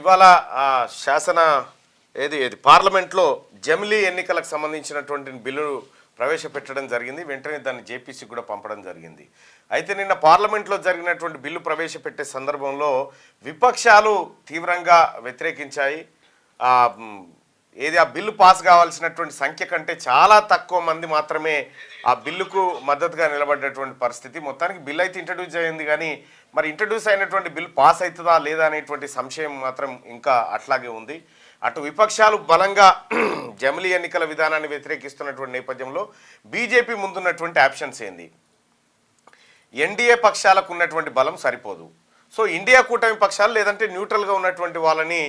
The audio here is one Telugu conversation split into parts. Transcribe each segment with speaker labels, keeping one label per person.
Speaker 1: ఇవాళ శాసన ఏది పార్లమెంట్లో జమిలీ ఎన్నికలకు సంబంధించినటువంటి బిల్లు ప్రవేశపెట్టడం జరిగింది. వెంటనే దాన్ని జేపీసీ కూడా పంపడం జరిగింది. అయితే నిన్న పార్లమెంట్లో జరిగినటువంటి బిల్లు ప్రవేశపెట్టే సందర్భంలో విపక్షాలు తీవ్రంగా వ్యతిరేకించాయి. ఆ బిల్లు పాస్ కావాల్సినటువంటి సంఖ్య కంటే చాలా తక్కువ మంది మాత్రమే ఆ బిల్లుకు మద్దతుగా నిలబడ్డటువంటి పరిస్థితి. మొత్తానికి బిల్ అయితే ఇంట్రడ్యూస్ అయింది, కానీ మరి ఇంట్రడ్యూస్ అయినటువంటి బిల్ పాస్ అవుతుందా లేదా అనేటువంటి సంశయం మాత్రం ఇంకా అట్లాగే ఉంది. అటు విపక్షాలు బలంగా జమిలీ ఎన్నికల విధానాన్ని వ్యతిరేకిస్తున్నటువంటి నేపథ్యంలో బీజేపీ ముందున్నటువంటి ఆప్షన్స్ ఏంది? ఎన్డీఏ పక్షాలకు ఉన్నటువంటి బలం సరిపోదు. సో ఇండియా కూటమి పక్షాలు లేదంటే న్యూట్రల్గా ఉన్నటువంటి వాళ్ళని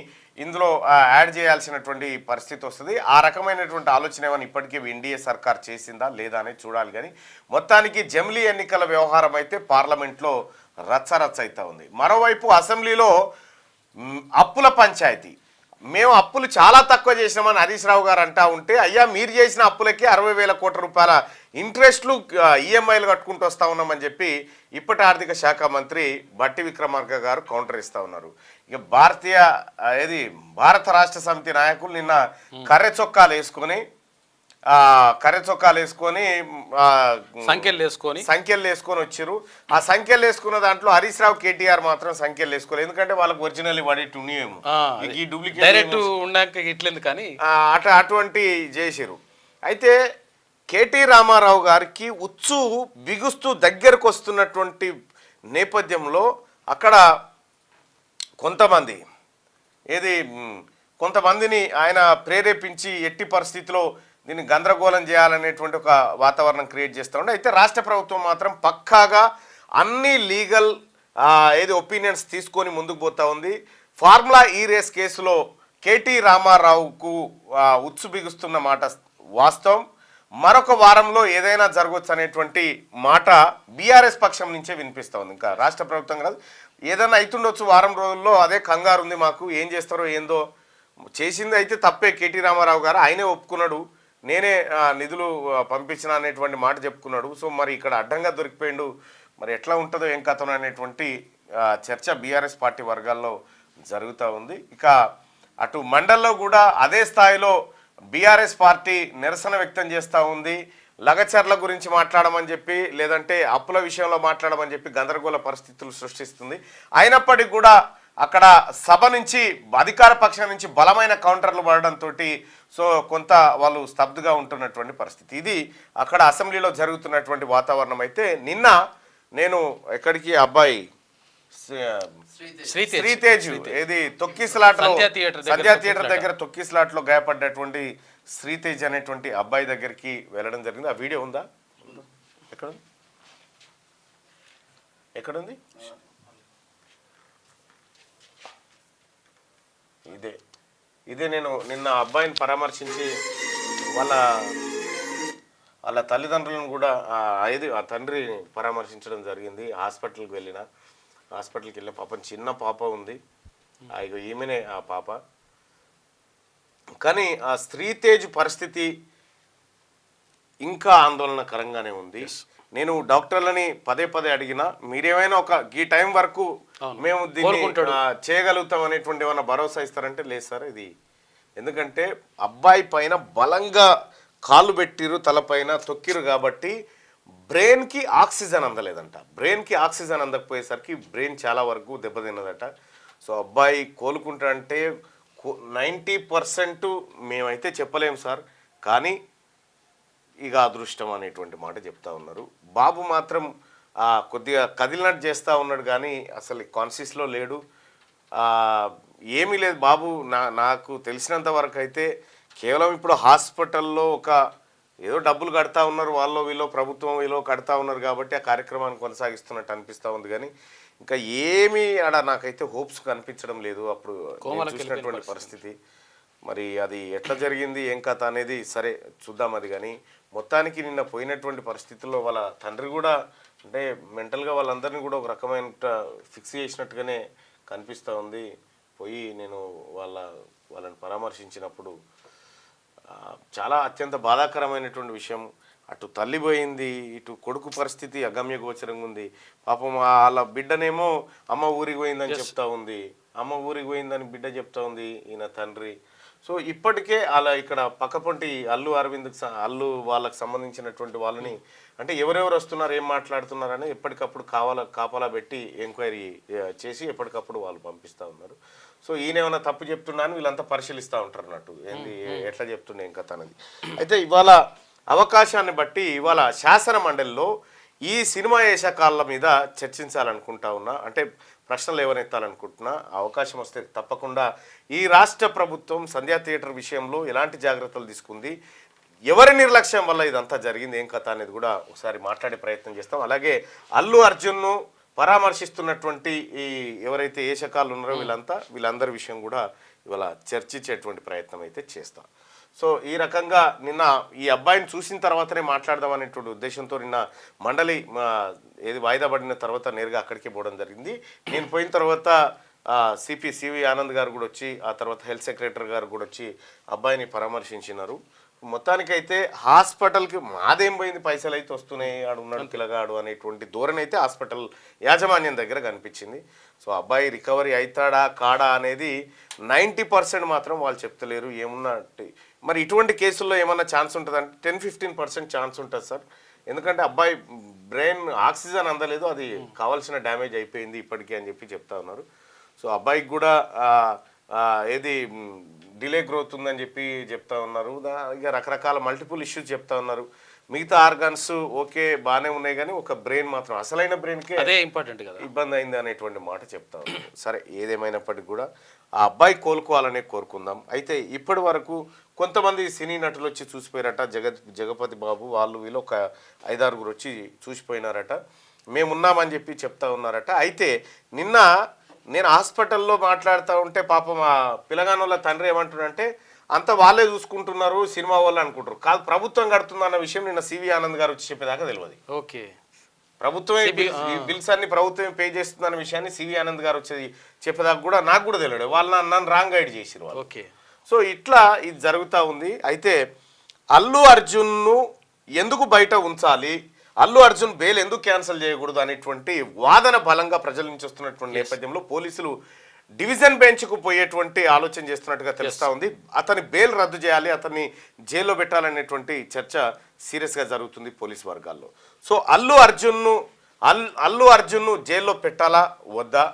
Speaker 1: ఇందులో యాడ్ చేయాల్సినటువంటి పరిస్థితి వస్తుంది. ఆ రకమైనటువంటి ఆలోచన ఏమైనా ఇప్పటికీ ఎన్డీఏ సర్కార్ చేసిందా లేదా అనేది చూడాలి. కానీ మొత్తానికి జమిలీ ఎన్నికల వ్యవహారం అయితే పార్లమెంట్లో రచ్చరచ్చ అవుతా ఉంది. మరోవైపు అసెంబ్లీలో అప్పుల పంచాయతీ, మేము అప్పులు చాలా తక్కువ చేసినామని హరీష్ రావు గారు అంటా ఉంటే, అయ్యా మీరు చేసిన అప్పులకి 60,000 కోట్ల రూపాయల ఇంట్రెస్ట్లు ఈఎంఐలు కట్టుకుంటూ వస్తూ ఉన్నామని చెప్పి ఇప్పటి ఆర్థిక శాఖ మంత్రి బట్టి విక్రమార్క గారు కౌంటర్ ఇస్తూ ఉన్నారు. ఇక భారత రాష్ట్ర సమితి నాయకులు నిన్న కర్రె చొక్కాలు వేసుకొని సంఖ్యలు వేసుకొని వచ్చారు. ఆ సంఖ్యలు వేసుకున్న దాంట్లో హరీష్ రావు కేటీఆర్ మాత్రం సంఖ్యలు వేసుకోలేదు. ఎందుకంటే వాళ్ళకి ఒరిజినల్ పడేటి ఉన్నాయేమో, ఈ డూప్లికేట్ కానీ అటువంటి చేసారు. అయితే కేటీ రామారావు గారికి ఉచ్చు బిగుస్తూ దగ్గరకు వస్తున్నటువంటి నేపథ్యంలో అక్కడ కొంతమందిని ఆయన ప్రేరేపించి ఎట్టి పరిస్థితిలో దీన్ని గందరగోళం చేయాలనేటువంటి ఒక వాతావరణం క్రియేట్ చేస్తూ ఉండే. అయితే రాష్ట్ర ప్రభుత్వం మాత్రం పక్కాగా అన్ని లీగల్ ఒపీనియన్స్ తీసుకొని ముందుకు పోతా ఉంది. ఫార్ములా ఈ రేస్ కేసులో కేటీ రామారావుకు ఉచ్చు బిగుస్తున్న మాట వాస్తవం. మరొక వారంలో ఏదైనా జరగవచ్చు అనేటువంటి మాట బీఆర్ఎస్ పక్షం నుంచే వినిపిస్తూ ఉంది. ఇంకా రాష్ట్ర ప్రభుత్వం కాదు, ఏదైనా అవుతుండొచ్చు వారం రోజుల్లో, అదే కంగారు ఉంది మాకు. ఏం చేస్తారో ఏందో, చేసింది అయితే తప్పే. కేటీ రామారావు గారు ఆయనే ఒప్పుకున్నాడు, నేనే నిధులు పంపించిన అనేటువంటి మాట చెప్పుకున్నాడు. సో మరి ఇక్కడ అడ్డంగా దొరికిపోయిండు, మరి ఎట్లా ఉంటుందో ఏం కథనో అనేటువంటి చర్చ బీఆర్ఎస్ పార్టీ వర్గాల్లో జరుగుతూ ఉంది. ఇక అటు మండల్లో కూడా అదే స్థాయిలో బీఆర్ఎస్ పార్టీ నిరసన వ్యక్తం చేస్తూ ఉంది. లగచర్ల గురించి మాట్లాడమని చెప్పి, లేదంటే అప్పుల విషయంలో మాట్లాడమని చెప్పి గందరగోళ పరిస్థితులు సృష్టిస్తుంది. అయినప్పటికీ కూడా అక్కడ సభ నుంచి అధికార పక్షం నుంచి బలమైన కౌంటర్లు పడడంతో సో కొంత వాళ్ళు స్తబ్దుగా ఉంటున్నటువంటి పరిస్థితి. ఇది అక్కడ అసెంబ్లీలో జరుగుతున్నటువంటి వాతావరణం. అయితే నిన్న నేను ఎక్కడికి అబ్బాయి శ్రీతేజ్ తొక్కిసలాట్లో సంధ్యా థియేటర్ దగ్గర తొక్కిసలాట్లో గాయపడ్డటువంటి శ్రీతేజ్ అనేటువంటి అబ్బాయి దగ్గరికి వెళ్ళడం జరిగింది. ఆ వీడియో ఉందా? ఎక్కడుంది? ఇదే నేను నిన్న అబ్బాయిని పరామర్శించి వాళ్ళ తల్లిదండ్రులను కూడా ఆ తండ్రిని పరామర్శించడం జరిగింది. హాస్పిటల్కి వెళ్ళిన పాపం చిన్న పాప ఉంది, ఈమెనే ఆ పాప. కానీ ఆ శ్రీతేజ్ పరిస్థితి ఇంకా ఆందోళనకరంగానే ఉంది. నేను డాక్టర్లని పదే అడిగినా, మీరేమైనా ఈ టైం వరకు మేము దీన్ని చేయగలుగుతాం అనేటువంటి ఏమైనా భరోసా ఇస్తారంటే లేదు సార్ ఇది. ఎందుకంటే అబ్బాయి పైన బలంగా కాళ్ళు పెట్టిరు, తలపైన తొక్కిరు కాబట్టి బ్రెయిన్కి ఆక్సిజన్ అందలేదంట. బ్రెయిన్కి ఆక్సిజన్ అందకపోయేసరికి బ్రెయిన్ చాలా వరకు దెబ్బతిన్నదట. సో అబ్బాయి కోలుకుంటాడంటే 90% మేమైతే చెప్పలేము సార్, కానీ ఇక అదృష్టం అనేటువంటి మాట చెప్తా ఉన్నారు. బాబు మాత్రం కొద్దిగా కదిలినట్టు చేస్తూ ఉన్నాడు, కానీ అసలు కాన్షియస్లో లేడు, ఏమీ లేదు బాబు. నాకు తెలిసినంత వరకు అయితే కేవలం ఇప్పుడు హాస్పిటల్లో ఏదో డబ్బులు కడతా ఉన్నారు, వాళ్ళు వీళ్ళు ప్రభుత్వం వీళ్ళు కడతా ఉన్నారు కాబట్టి ఆ కార్యక్రమాన్ని కొనసాగిస్తున్నట్టు అనిపిస్తూ ఉంది. కానీ ఇంకా ఏమీ నాకైతే హోప్స్ కనిపించడం లేదు అప్పుడు చూసినటువంటి పరిస్థితి. మరి అది ఎట్లా జరిగింది ఏం కథ అనేది సరే చూద్దాం అది. కానీ మొత్తానికి నిన్న పోయినటువంటి పరిస్థితుల్లో వాళ్ళ తండ్రి కూడా అంటే మెంటల్గా వాళ్ళందరినీ కూడా ఒక రకమైన ఫిక్స్ చేసినట్టుగానే కనిపిస్తూ ఉంది. పోయి నేను వాళ్ళని పరామర్శించినప్పుడు చాలా అత్యంత బాధాకరమైనటువంటి విషయం. అటు తల్లి పోయింది, ఇటు కొడుకు పరిస్థితి అగమ్య గోచరంగా ఉంది. పాపం వాళ్ళ బిడ్డనేమో అమ్మ ఊరికి పోయిందని చెప్తా ఉంది. అమ్మ ఊరికి పోయిందని బిడ్డ చెప్తా ఉంది ఈయన తండ్రి. సో ఇప్పటికే అలా ఇక్కడ పక్కపొంటి అల్లు అరవింద్కి అల్లు వాళ్ళకి సంబంధించినటువంటి వాళ్ళని అంటే ఎవరెవరు వస్తున్నారు ఏం మాట్లాడుతున్నారని ఎప్పటికప్పుడు కాపలా పెట్టి ఎంక్వైరీ చేసి ఎప్పటికప్పుడు వాళ్ళు పంపిస్తూ ఉన్నారు. సో ఈయన ఏమైనా తప్పు చెప్తున్నా అని వీళ్ళంతా పరిశీలిస్తూ ఉంటారు అన్నట్టు ఏంది ఎట్లా చెప్తుండే ఇంకా తనది. అయితే ఇవాళ అవకాశాన్ని బట్టి ఇవాళ శాసన మండలిలో ఈ సినిమా ఏషకాల మీద చర్చించాలనుకుంటా ఉన్నా, అంటే ప్రశ్నలు ఎవరెత్తాలనుకుంటున్నా అవకాశం వస్తే తప్పకుండా ఈ రాష్ట్ర ప్రభుత్వం సంధ్యా థియేటర్ విషయంలో ఎలాంటి జాగ్రత్తలు తీసుకుంది, ఎవరి నిర్లక్ష్యం వల్ల ఇదంతా జరిగింది, ఏం కథ అనేది కూడా ఒకసారి మాట్లాడే ప్రయత్నం చేస్తాం. అలాగే అల్లు అర్జున్ను పరామర్శిస్తున్నటువంటి ఈ ఎవరైతే ఏషకాలు ఉన్నారో వీళ్ళందరి విషయం కూడా ఇవాళ చర్చించేటువంటి ప్రయత్నం అయితే చేస్తాం. సో ఈ రకంగా నిన్న ఈ అబ్బాయిని చూసిన తర్వాతనే మాట్లాడదాం అనేటువంటి ఉద్దేశంతో నిన్న మండలి ఏది వాయిదా పడిన తర్వాత నేరుగా అక్కడికి పోవడం జరిగింది. నేను పోయిన తర్వాత సివి ఆనంద్ గారు కూడా వచ్చి, ఆ తర్వాత హెల్త్ సెక్రటరీ గారు కూడా వచ్చి అబ్బాయిని పరామర్శించినారు. మొత్తానికైతే హాస్పిటల్కి మాదేం పోయింది, పైసలు అయితే వస్తున్నాయి, ఆడు ఉన్నాడు పిల్లగాడు అనేటువంటి ధోరణి అయితే హాస్పిటల్ యాజమాన్యం దగ్గర కనిపించింది. సో అబ్బాయి రికవరీ అవుతాడా కాడా అనేది 90% మాత్రం వాళ్ళు చెప్తలేరు. ఏమున్నా మరి ఇటువంటి కేసుల్లో ఏమన్నా ఛాన్స్ ఉంటుందంటే 10-15% ఛాన్స్ ఉంటుంది సార్. ఎందుకంటే అబ్బాయి బ్రెయిన్ ఆక్సిజన్ అందలేదు, అది కావాల్సిన డ్యామేజ్ అయిపోయింది ఇప్పటికీ అని చెప్పి చెప్తా ఉన్నారు. సో అబ్బాయికి కూడా ఏది డిలే గ్రోత్ ఉందని చెప్పి చెప్తా ఉన్నారు. ఇక రకరకాల మల్టిపుల్ ఇష్యూస్ చెప్తా ఉన్నారు. మిగతా ఆర్గాన్స్ ఓకే బాగానే ఉన్నాయి, కానీ ఒక బ్రెయిన్ మాత్రం అసలైన బ్రెయిన్కే
Speaker 2: అదే ఇంపార్టెంట్ కదా,
Speaker 1: ఇబ్బంది అయింది అనేటువంటి మాట చెప్తా ఉన్నారు. సరే ఏదేమైనప్పటికీ కూడా ఆ అబ్బాయి కోలుకోవాలనే కోరుకుందాం. అయితే ఇప్పటి వరకు కొంతమంది సినీ నటులు వచ్చి చూసిపోయారట, జగపతి బాబు వాళ్ళు వీళ్ళు ఒక 5-6 వచ్చి చూసిపోయినారట, మేమున్నామని చెప్పి చెప్తా ఉన్నారట. అయితే నిన్న నేను హాస్పిటల్లో మాట్లాడుతూ ఉంటే పాపం ఆ పిల్లగానోళ్ళ తండ్రి ఏమంటున్నారంటే అంత వాళ్ళే చూసుకుంటున్నారు సినిమా వాళ్ళు అనుకుంటారు, కాదు ప్రభుత్వం కడుతుందన్న విషయం నిన్న సివి ఆనంద్ గారు వచ్చి చెప్పేదాకా తెలియదు.
Speaker 2: ఓకే,
Speaker 1: ప్రభుత్వమే బిల్స్ అన్ని ప్రభుత్వమే పే చేస్తుందన్న విషయాన్ని సివి ఆనంద్ గారు వచ్చి చెప్పేదాకా కూడా నాకు కూడా తెలియదు. వాళ్ళు నన్ను రాంగ్ గైడ్ చేసిరు వాళ్ళు.
Speaker 2: ఓకే,
Speaker 1: సో ఇట్లా ఇది జరుగుతూ ఉంది. అయితే అల్లు అర్జున్ను ఎందుకు బయట ఉంచాలి, అల్లు అర్జున్ బెయిల్ ఎందుకు క్యాన్సిల్ చేయకూడదు అనేటువంటి వాదన బలంగా ప్రజల నుంచి వస్తున్నటువంటి నేపథ్యంలో పోలీసులు డివిజన్ బెంచ్కు పోయేటువంటి ఆలోచన చేస్తున్నట్టుగా తెలుస్తూ ఉంది. అతని బెయిల్ రద్దు చేయాలి, అతన్ని జైల్లో పెట్టాలనేటువంటి చర్చ సీరియస్గా జరుగుతుంది పోలీసు వర్గాల్లో. సో అల్లు అర్జున్ను జైల్లో పెట్టాలా వద్దా,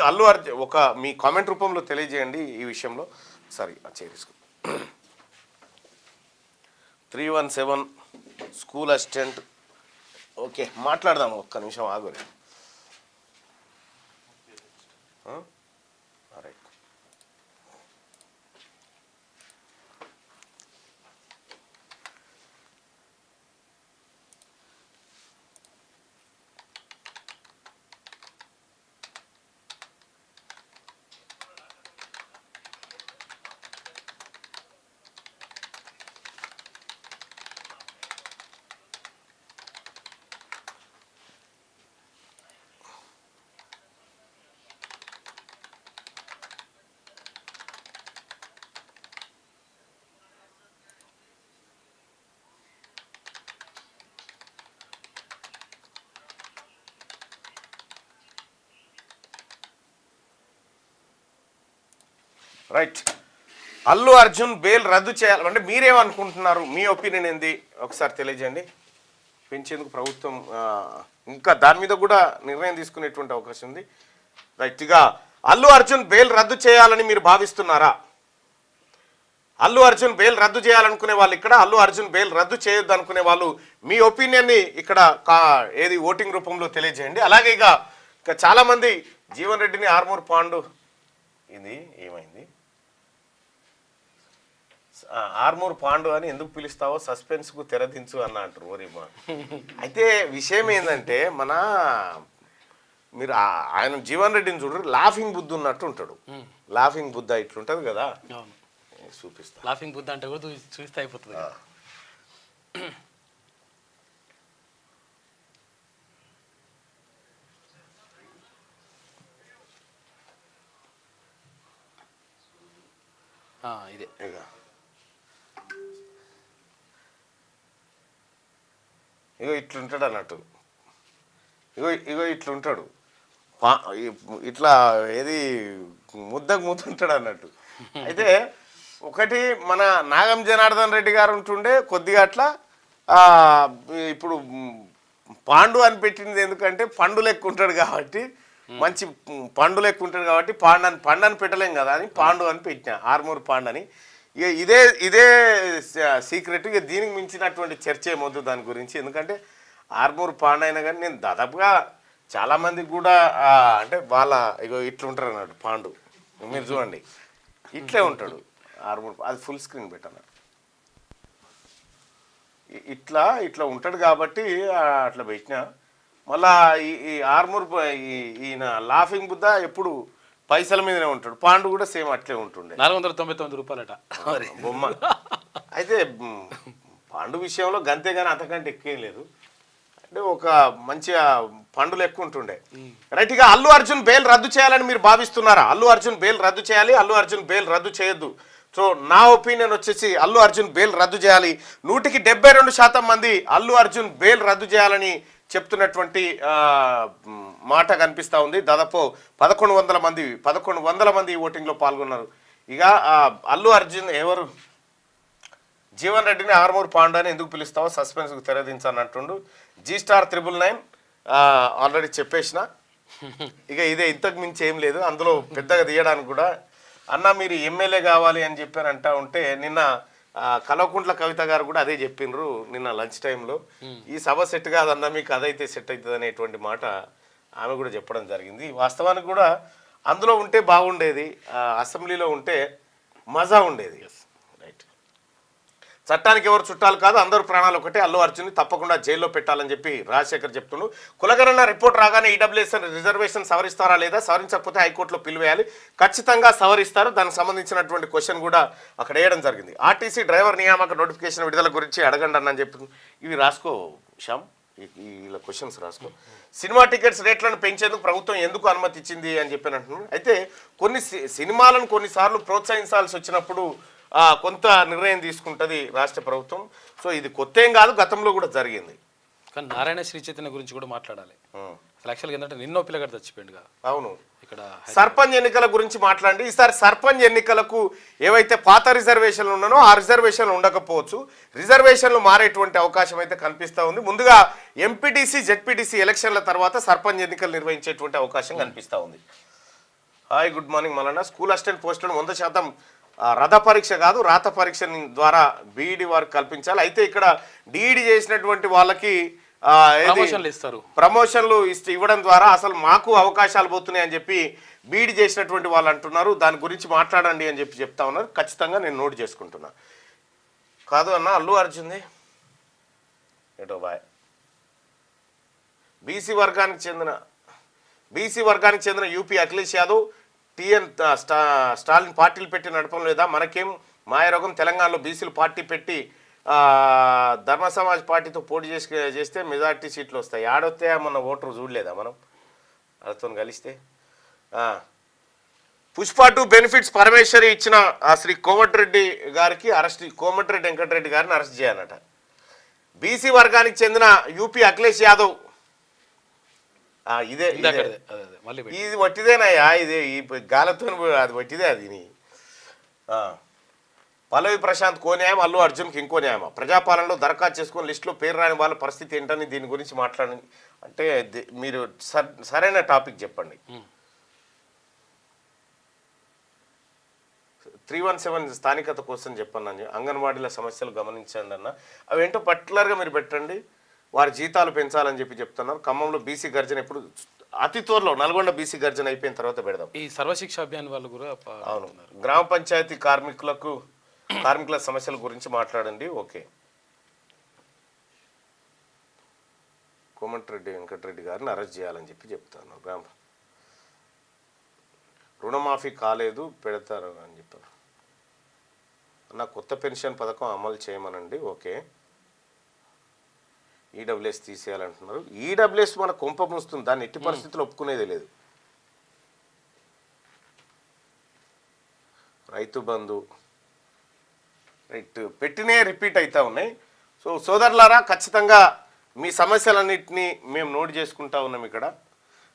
Speaker 1: అల్లు అర్జున్ ఒక మీ కామెంట్ రూపంలో తెలియజేయండి ఈ విషయంలో. సరే చేరేసుకో 317 స్కూల్ అసిస్టెంట్. ఓకే మాట్లాడదాము, ఒక్క నిమిషం ఆగురే. Right, right. Allu Arjun bail రద్దు చేయాలి అంటే మీరేమనుకుంటున్నారు, మీ ఒపీనియన్ ఏంది ఒకసారి తెలియజేయండి. పెంచేందుకు ప్రభుత్వం ఇంకా దాని మీద కూడా నిర్ణయం తీసుకునేటువంటి అవకాశం ఉంది. రైట్గా అల్లు అర్జున్ బెయిల్ రద్దు చేయాలని మీరు భావిస్తున్నారా? అల్లు అర్జున్ బెయిల్ రద్దు చేయాలనుకునే వాళ్ళు ఇక్కడ, అల్లు అర్జున్ బెయిల్ రద్దు చేయొద్దు అనుకునే వాళ్ళు మీ ఒపీనియన్ని ఇక్కడ ఏది ఓటింగ్ రూపంలో తెలియజేయండి. అలాగే ఇక చాలామంది జీవన్ రెడ్డిని ఆర్మూర్ పాండు ఇది ఏమైంది ఆర్మూర్ పాండు అని ఎందుకు పిలుస్తావో సస్పెన్స్కు తెరదించు అన్న అంటారు ఓరిమా. అయితే విషయం ఏంటంటే మీరు ఆయన జీవన్ రెడ్డిని చూడరు, లాఫింగ్ బుద్ధ ఉన్నట్టు ఉంటాడు. లాఫింగ్ బుద్ధ ఇట్లుంటది కదా, చూపిస్తా.
Speaker 2: లాఫింగ్ బుద్ధ అంటే కూడా చూస్తే అయిపోతుంది. ఇదే
Speaker 1: ఇగో ఇట్లుంటాడు అన్నట్టు, ఇగో ఇట్లుంటాడు ఇట్లా ఏది ముద్దకు ముద్దుంటాడు అన్నట్టు. అయితే ఒకటి మన నాగం జనార్దన్ రెడ్డి గారు ఉంటుండే కొద్దిగా అట్లా ఇప్పుడు పాండు అని పెట్టింది ఎందుకంటే పండు లెక్క ఉంటాడు కాబట్టి, మంచి పండు లెక్క ఉంటాడు కాబట్టి పండు అని పెట్టలేం కదా అని పాండు అని పెట్టిన, ఆర్మూర్ పాండు అని. ఇక ఇదే సీక్రెట్. ఇక దీనికి మించినటువంటి చర్చ ఏమొద్దు దాని గురించి, ఎందుకంటే ఆర్మూర్ పాండు అయినా కానీ నేను దాదాపుగా చాలామందికి కూడా అంటే వాళ్ళ ఇగో ఇట్లుంటారు అన్నాడు పాండు, మీరు చూడండి ఇట్లే ఉంటాడు ఆర్మూర్. అది ఫుల్ స్క్రీన్ పెట్టాను. ఇట్లా ఉంటాడు కాబట్టి అట్లా పెట్టిన. మళ్ళా ఈ ఆర్మూర్ ఈయన లాఫింగ్ బుద్ధ ఎప్పుడు పైసల మీదనే ఉంటాడు. పాండు కూడా సేమ్ అట్లే ఉంటుండే.
Speaker 2: 499 రూపాయలట
Speaker 1: బొమ్మ. అయితే పాండు విషయంలో గంతే కానీ అంతకంటే ఎక్కువేం లేదు. అంటే ఒక మంచిగా పండులు ఎక్కువ ఉంటుండే. రైట్గా అల్లు అర్జున్ బెయిల్ రద్దు చేయాలని మీరు భావిస్తున్నారా? అల్లు అర్జున్ బెయిల్ రద్దు చేయాలి, అల్లు అర్జున్ బెయిల్ రద్దు చేయొద్దు. సో నా ఒపీనియన్ వచ్చేసి అల్లు అర్జున్ బెయిల్ రద్దు చేయాలి. 172% మంది అల్లు అర్జున్ బెయిల్ రద్దు చేయాలని చెప్తున్నటువంటి మాట కనిపిస్తూ ఉంది. దాదాపు 1100 మంది ఓటింగ్లో పాల్గొన్నారు. ఇక అల్లు అర్జున్ ఎవరు జీవన్ రెడ్డిని ఆర్మూర్ పాండు అని ఎందుకు పిలుస్తావో సస్పెన్స్కు తెరదించానంటుండు. G*9 ఆల్రెడీ చెప్పేసిన. ఇక ఇదే, ఇంతకు మించి ఏం లేదు అందులో పెద్దగా తీయడానికి కూడా. అన్న మీరు ఎమ్మెల్యే కావాలి అని చెప్పారు అంటా ఉంటే నిన్న కల్వకుంట్ల కవిత గారు కూడా అదే చెప్పిండ్రు నిన్న లంచ్ టైంలో. ఈ సభ సెట్ కాదన్న, మీకు అదైతే సెట్ అవుతుంది అనేటువంటి మాట ఆమె కూడా చెప్పడం జరిగింది. వాస్తవానికి కూడా అందులో ఉంటే బాగుండేది, అసెంబ్లీలో ఉంటే మజా ఉండేది. రైట్. చట్టానికి ఎవరు చుట్టాలు కాదు, అందరూ ప్రాణాలు ఒకటే. అల్లు అర్జున్ తప్పకుండా జైల్లో పెట్టాలని చెప్పి రాజశేఖర్ చెప్తుండు. కులగణన రిపోర్ట్ రాగానే ఈడబ్ల్యూఎస్ రిజర్వేషన్ సవరిస్తారా లేదా, సవరించకపోతే హైకోర్టులో పిలువేయాలి, ఖచ్చితంగా సవరిస్తారు. దానికి సంబంధించినటువంటి క్వశ్చన్ కూడా అక్కడ వేయడం జరిగింది. ఆర్టీసీ డ్రైవర్ నియామక నోటిఫికేషన్ విడుదల గురించి అడగండి అని చెప్పి ఇవి రాసుకో శ్యామ్, ఇలా క్వశ్చన్స్ రాసుకో. సినిమా టికెట్స్ రేట్లను పెంచేందుకు ప్రభుత్వం ఎందుకు అనుమతి ఇచ్చింది అని చెప్పి అంటున్నాను. అయితే కొన్ని సినిమాలను కొన్నిసార్లు ప్రోత్సహించాల్సి వచ్చినప్పుడు కొంత నిర్ణయం తీసుకుంటుంది రాష్ట్ర ప్రభుత్వం. సో ఇది కొత్త ఏం కాదు, గతంలో కూడా జరిగింది.
Speaker 2: కానీ నారాయణ శ్రీ చైతన్య గురించి కూడా మాట్లాడాలి. అసలు యాక్చువల్గా ఏంటంటే నిన్నో పిల్లగాడు చచ్చిపోయింది కదా.
Speaker 1: అవును.
Speaker 2: ఇక్కడ
Speaker 1: సర్పంచ్ ఎన్నికల గురించి మాట్లాడండి. ఈసారి సర్పంచ్ ఎన్నికలకు ఏవైతే పాత రిజర్వేషన్లు ఉన్నానో ఆ రిజర్వేషన్లు ఉండకపోవచ్చు, రిజర్వేషన్లు మారేటువంటి అవకాశం అయితే కనిపిస్తూ ఉంది. ముందుగా ఎంపీటీసీ జెడ్పీటీసీ ఎలక్షన్ల తర్వాత సర్పంచ్ ఎన్నికలు నిర్వహించేటువంటి అవకాశం కనిపిస్తూ ఉంది. Hi, good morning Mallanna. School assistant పోస్టులను 100% రథ పరీక్ష కాదు, రాత పరీక్ష ద్వారా బీఈడి వారికి కల్పించాలి. అయితే ఇక్కడ డిఈడి చేసినటువంటి వాళ్ళకి ప్రమోషన్లు ఇవ్వడం ద్వారా అసలు మాకు అవకాశాలు పోతున్నాయి అని చెప్పి బీఈడి చేసినటువంటి వాళ్ళు అంటున్నారు. దాని గురించి మాట్లాడండి అని చెప్పి చెప్తా ఉన్నారు. ఖచ్చితంగా నేను నోట్ చేసుకుంటున్నా. కాదు అన్న, అల్లు అర్జున్ది ఏటో బాయ్. బీసీ వర్గానికి చెందిన యూపీ అఖిలేష్ యాదవ్ టిఎన్ స్టాలిన్ పార్టీలు పెట్టి నడపడం లేదా, మనకేం మాయరోగం, తెలంగాణలో బీసీలు పార్టీ పెట్టి ధర్మ సమాజ్ పార్టీతో పోటీ చేస్తే మెజార్టీ సీట్లు వస్తాయి. ఆడొస్తే మన ఓటరు చూడలేదా మనం వాళ్ళతో కలిస్తే. పుష్ప 2 బెనిఫిట్స్ పరమేశ్వరి ఇచ్చిన శ్రీ కోమటిరెడ్డి గారికి అరెస్ట్, కోమటిరెడ్డి వెంకటరెడ్డి గారిని అరెస్ట్ చేయాలట. బీసీ వర్గానికి చెందిన యూపీ అఖిలేష్ యాదవ్, ఇది వట్టిదేనయ్యా, ఇది ఈ గాలతో అది వట్టిదే. అది పల్లవి ప్రశాంత్ కో న్యాయం, అల్లు అర్జున్కి ఇంకో న్యాయమా? ప్రజాపాలనలో దరఖాస్తు చేసుకుని లిస్టులో పేరు రాని వాళ్ళ పరిస్థితి ఏంటని దీని గురించి మాట్లాడండి అంటే మీరు సరైన టాపిక్ చెప్పండి. 317 స్థానికత కోసం చెప్పండి. అంగన్వాడీల సమస్యలు గమనించండి అన్న. అవేంటో పర్టికులర్గా మీరు పెట్టండి. వారి జీతాలు పెంచాలని చెప్పి చెప్తున్నారు. ఖమ్మంలో బీసీ గర్జన ఎప్పుడు అతి త్వరలో, నల్గొండ బీసీ గర్జన అయిపోయిన తర్వాత పెడదాం.
Speaker 2: ఈ సర్వశిక్ష అభియాన్ వాళ్ళు కూడా
Speaker 1: అవును, గ్రామ పంచాయతీ కార్మికుల సమస్యల గురించి మాట్లాడండి. ఓకే. కోమటిరెడ్డి వెంకటరెడ్డి గారిని అరెస్ట్ చేయాలని చెప్పి చెప్తాను. రుణమాఫీ కాలేదు, పెడతారు అని చెప్పారు. నా కొత్త పెన్షన్ పథకం అమలు చేయమనండి. ఓకే. ఈడబ్ల్యూఎస్ తీసేయాలంటున్నారు. ఈడబ్ల్యూఎస్ మన కొంప మూస్తుంది, దాన్ని ఎట్టి పరిస్థితుల్లో ఒప్పుకునేది లేదు. రైతు బంధు రైట్ పెట్టినే రిపీట్ అవుతూ ఉన్నాయి. సో సోదరులారా, ఖచ్చితంగా మీ సమస్యలన్నింటినీ మేము నోట్ చేసుకుంటా ఉన్నాం. ఇక్కడ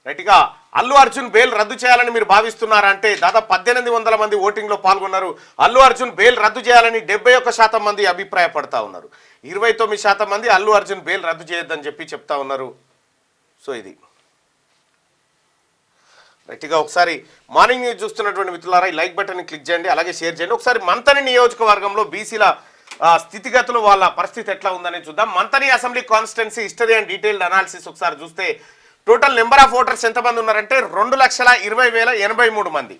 Speaker 1: రైట్గా అల్లు అర్జున్ బెయిల్ రద్దు చేయాలని మీరు భావిస్తున్నారా అంటే దాదాపు 1800 మంది ఓటింగ్లో పాల్గొన్నారు. అల్లు అర్జున్ బెయిల్ రద్దు చేయాలని 71% మంది అభిప్రాయపడతా ఉన్నారు. 29% మంది అల్లు అర్జున్ బెయిల్ రద్దు చేయొద్దని చెప్తా ఉన్నారు. సో ఇది రైట్గా ఒకసారి మార్నింగ్ న్యూస్ చూస్తున్నటువంటి మిత్రులారా ఈ లైక్ బటన్ని క్లిక్ చేయండి, అలాగే షేర్ చేయండి. ఒకసారి మంతని నియోజకవర్గంలో బీసీల స్థితిగతులు వాళ్ళ పరిస్థితి ఎట్లా ఉందని చూద్దాం. Manthani assembly constituency history and detailed analysis ఒకసారి చూస్తే టోటల్ నెంబర్ ఆఫ్ ఓటర్స్ ఎంతమంది ఉన్నారంటే 2,20,083 మంది.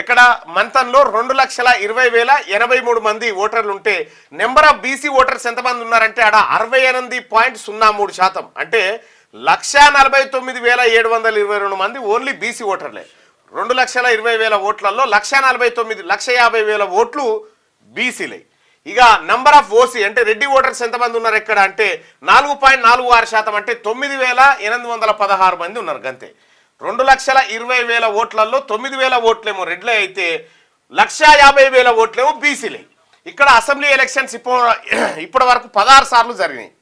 Speaker 1: ఇక్కడ మంతన్లో 2,20,083 మంది ఓటర్లు ఉంటే నెంబర్ ఆఫ్ బీసీ ఓటర్స్ ఎంతమంది ఉన్నారంటే ఆడ 68.03%. అంటే 1,49,722 మంది ఓన్లీ బీసీ ఓటర్లే. 2,20,000 ఓట్లలో 1,49,50,000 ఓట్లు బీసీలే. ఇక నంబర్ ఆఫ్ ఓసీ అంటే రెడ్డి ఓటర్స్ ఎంతమంది ఉన్నారు ఇక్కడ అంటే 4.46%. అంటే 9,816 మంది ఉన్నారు గంతే. 2,20,000 ఓట్లలో 9,000 ఓట్లేమో రెడ్లే అయితే 1,50,000 ఓట్లేమో బీసీలే. ఇక్కడ అసెంబ్లీ ఎలక్షన్స్ ఇప్పటి వరకు 16 సార్లు జరిగినాయి.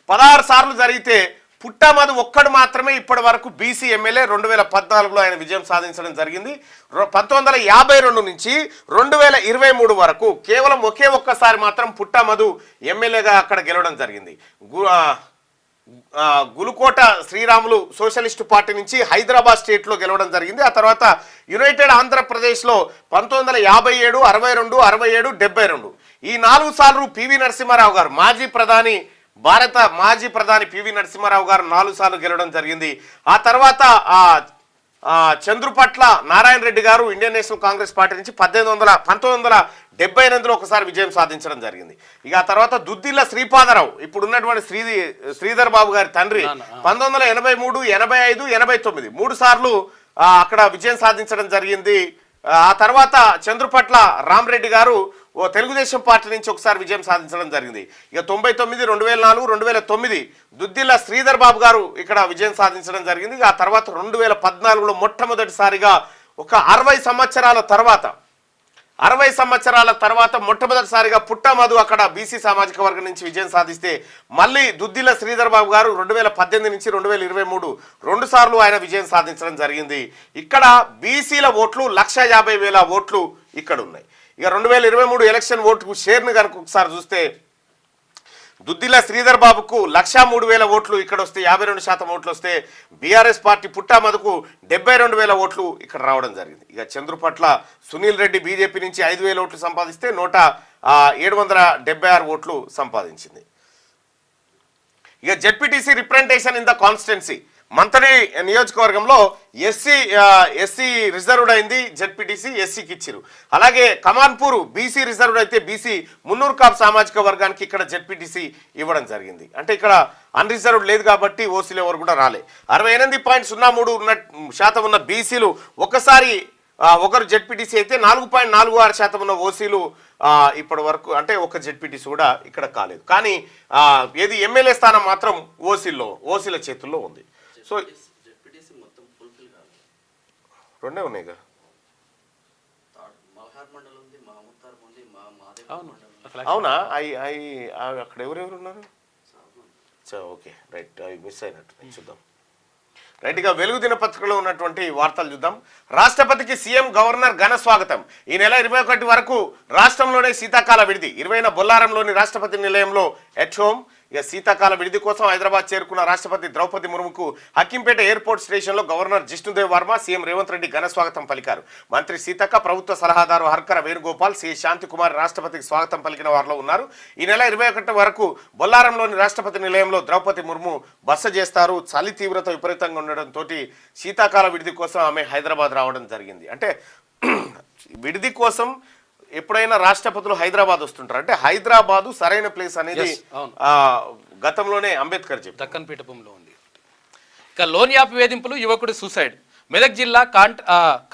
Speaker 1: 16 సార్లు జరిగితే పుట్టమధు ఒక్కడు మాత్రమే ఇప్పటి వరకు బీసీ ఎమ్మెల్యే 2014లో ఆయన విజయం సాధించడం జరిగింది. 1952 నుంచి 2023 వరకు కేవలం ఒక్కసారి మాత్రం పుట్టమధు ఎమ్మెల్యేగా అక్కడ గెలవడం జరిగింది. గులుకోట శ్రీరాములు సోషలిస్టు పార్టీ నుంచి హైదరాబాద్ స్టేట్లో గెలవడం జరిగింది. ఆ తర్వాత యునైటెడ్ ఆంధ్రప్రదేశ్లో 1957, 62, 67, 72 ఈ 4 సార్లు పివి నరసింహారావు గారు భారత మాజీ ప్రధాని పివి నరసింహారావు గారు 4 సార్లు గెలవడం జరిగింది. ఆ తర్వాత చంద్రుపట్ల నారాయణ రెడ్డి గారు ఇండియన్ నేషనల్ కాంగ్రెస్ పార్టీ నుంచి 1978లో ఒకసారి విజయం సాధించడం జరిగింది. ఇక ఆ తర్వాత దుద్దిల్ల శ్రీపాదరావు ఇప్పుడు ఉన్నటువంటి శ్రీధర్ బాబు గారి తండ్రి 1983, 85, 89 3 సార్లు అక్కడ విజయం సాధించడం జరిగింది. ఆ తర్వాత చంద్రుపట్ల రామరెడ్డి గారు తెలుగుదేశం పార్టీ నుంచి ఒకసారి విజయం సాధించడం జరిగింది. ఇక 99, 2004, 2009 దుద్దిల్ల శ్రీధర్ బాబు గారు ఇక్కడ విజయం సాధించడం జరిగింది. ఆ తర్వాత 2014లో మొట్టమొదటిసారిగా ఒక 60 సంవత్సరాల తర్వాత మొట్టమొదటిసారిగా పుట్టమధు అక్కడ బీసీ సామాజిక వర్గం నుంచి విజయం సాధిస్తే మళ్ళీ దుద్దిల్ల శ్రీధర్ బాబు గారు 2018 నుంచి 2023 2 సార్లు ఆయన విజయం సాధించడం జరిగింది. ఇక్కడ బీసీల ఓట్లు 1,50,000 ఓట్లు ఇక్కడ ఉన్నాయి. ఇక 2023 ఎలక్షన్ ఓటుకు షేర్ను కనుక ఒకసారి చూస్తే దుద్దిల్ల శ్రీధర్ బాబుకు 1,03,000 ఓట్లు ఇక్కడ వస్తే 52% ఓట్లు వస్తే బీఆర్ఎస్ పార్టీ పుట్టమధుకు 72,000 ఓట్లు ఇక్కడ రావడం జరిగింది. ఇక చంద్రుపట్ల సునీల్ రెడ్డి బీజేపీ నుంచి 5,000 ఓట్లు సంపాదిస్తే 776 ఓట్లు సంపాదించింది. ఇక ZPTC representation in the constituency Manthani నియోజకవర్గంలో ఎస్సీ రిజర్వ్డ్ అయింది. జెడ్పీటీసీ ఎస్సీకి ఇచ్చిరు. అలాగే కమాన్పూర్ బీసీ రిజర్వ్డ్ అయితే బీసీ మున్నూరు కాపు సామాజిక వర్గానికి ఇక్కడ జెడ్పీటీసీ ఇవ్వడం జరిగింది. అంటే ఇక్కడ అన్రిజర్వ్డ్ లేదు కాబట్టి ఓసీలు ఎవరు కూడా రాలే. 68.03% ఉన్న బీసీలు ఒకరు జెడ్పీటీసీ అయితే 4.46% ఉన్న ఓసీలు ఇప్పటి వరకు అంటే ఒక జెడ్పీటీసీ కూడా ఇక్కడ కాలేదు. కానీ ఏది ఎమ్మెల్యే స్థానం మాత్రం ఓసీల చేతుల్లో ఉంది. సో 2 ఉన్నాయిగా. అవునా అక్కడ ఎవరెవరు ఉన్నారు? ఓకే రైట్, అవి మిస్ అయినట్టు చూద్దాం. రైట్గా వెలుగు దినపత్రికలో ఉన్నటువంటి వార్తలు చూద్దాం. రాష్ట్రపతికి సీఎం గవర్నర్ ఘన స్వాగతం. ఈ నెల 21 వరకు రాష్ట్రంలోనే శీతాకాల విడిది. 20న బొల్లారంలోని రాష్ట్రపతి నిలయంలో ఎట్ హోమ్. ఇక శీతాకాల విడిది కోసం హైదరాబాద్ చేరుకున్న రాష్ట్రపతి ద్రౌపది ముర్ముకు హక్కింపేట ఎయిర్పోర్ట్ స్టేషన్లో గవర్నర్ జిష్ణుదేవ్ వర్మ, సీఎం రేవంత్ రెడ్డి ఘన స్వాగతం పలికారు. మంత్రి సీతక్క, ప్రభుత్వ సలహాదారు హర్కర వేణుగోపాల్, సి శాంతికుమార్ రాష్ట్రపతికి స్వాగతం పలికిన వారిలో ఉన్నారు. ఈ నెల 21 వరకు బొల్లారంలోని రాష్ట్రపతి నిలయంలో ద్రౌపది ముర్ము బస చేస్తారు. చలి తీవ్రత విపరీతంగా ఉండడంతో శీతాకాల విడిది కోసం ఆమె హైదరాబాద్ రావడం జరిగింది. అంటే విడిది కోసం ఎప్పుడైనా రాష్ట్రపతులు హైదరాబాద్ వస్తుంటారు. అంటే హైదరాబాదు సరైన ప్లేస్ అనేది గతంలోనే అంబేద్కర్ చెప్పారు.
Speaker 2: దక్కన్ పీఠభూమిలో ఉంది. ఇక లోన్ యాప్ వేధింపులు, యువకుడు సూసైడ్. మెదక్ జిల్లా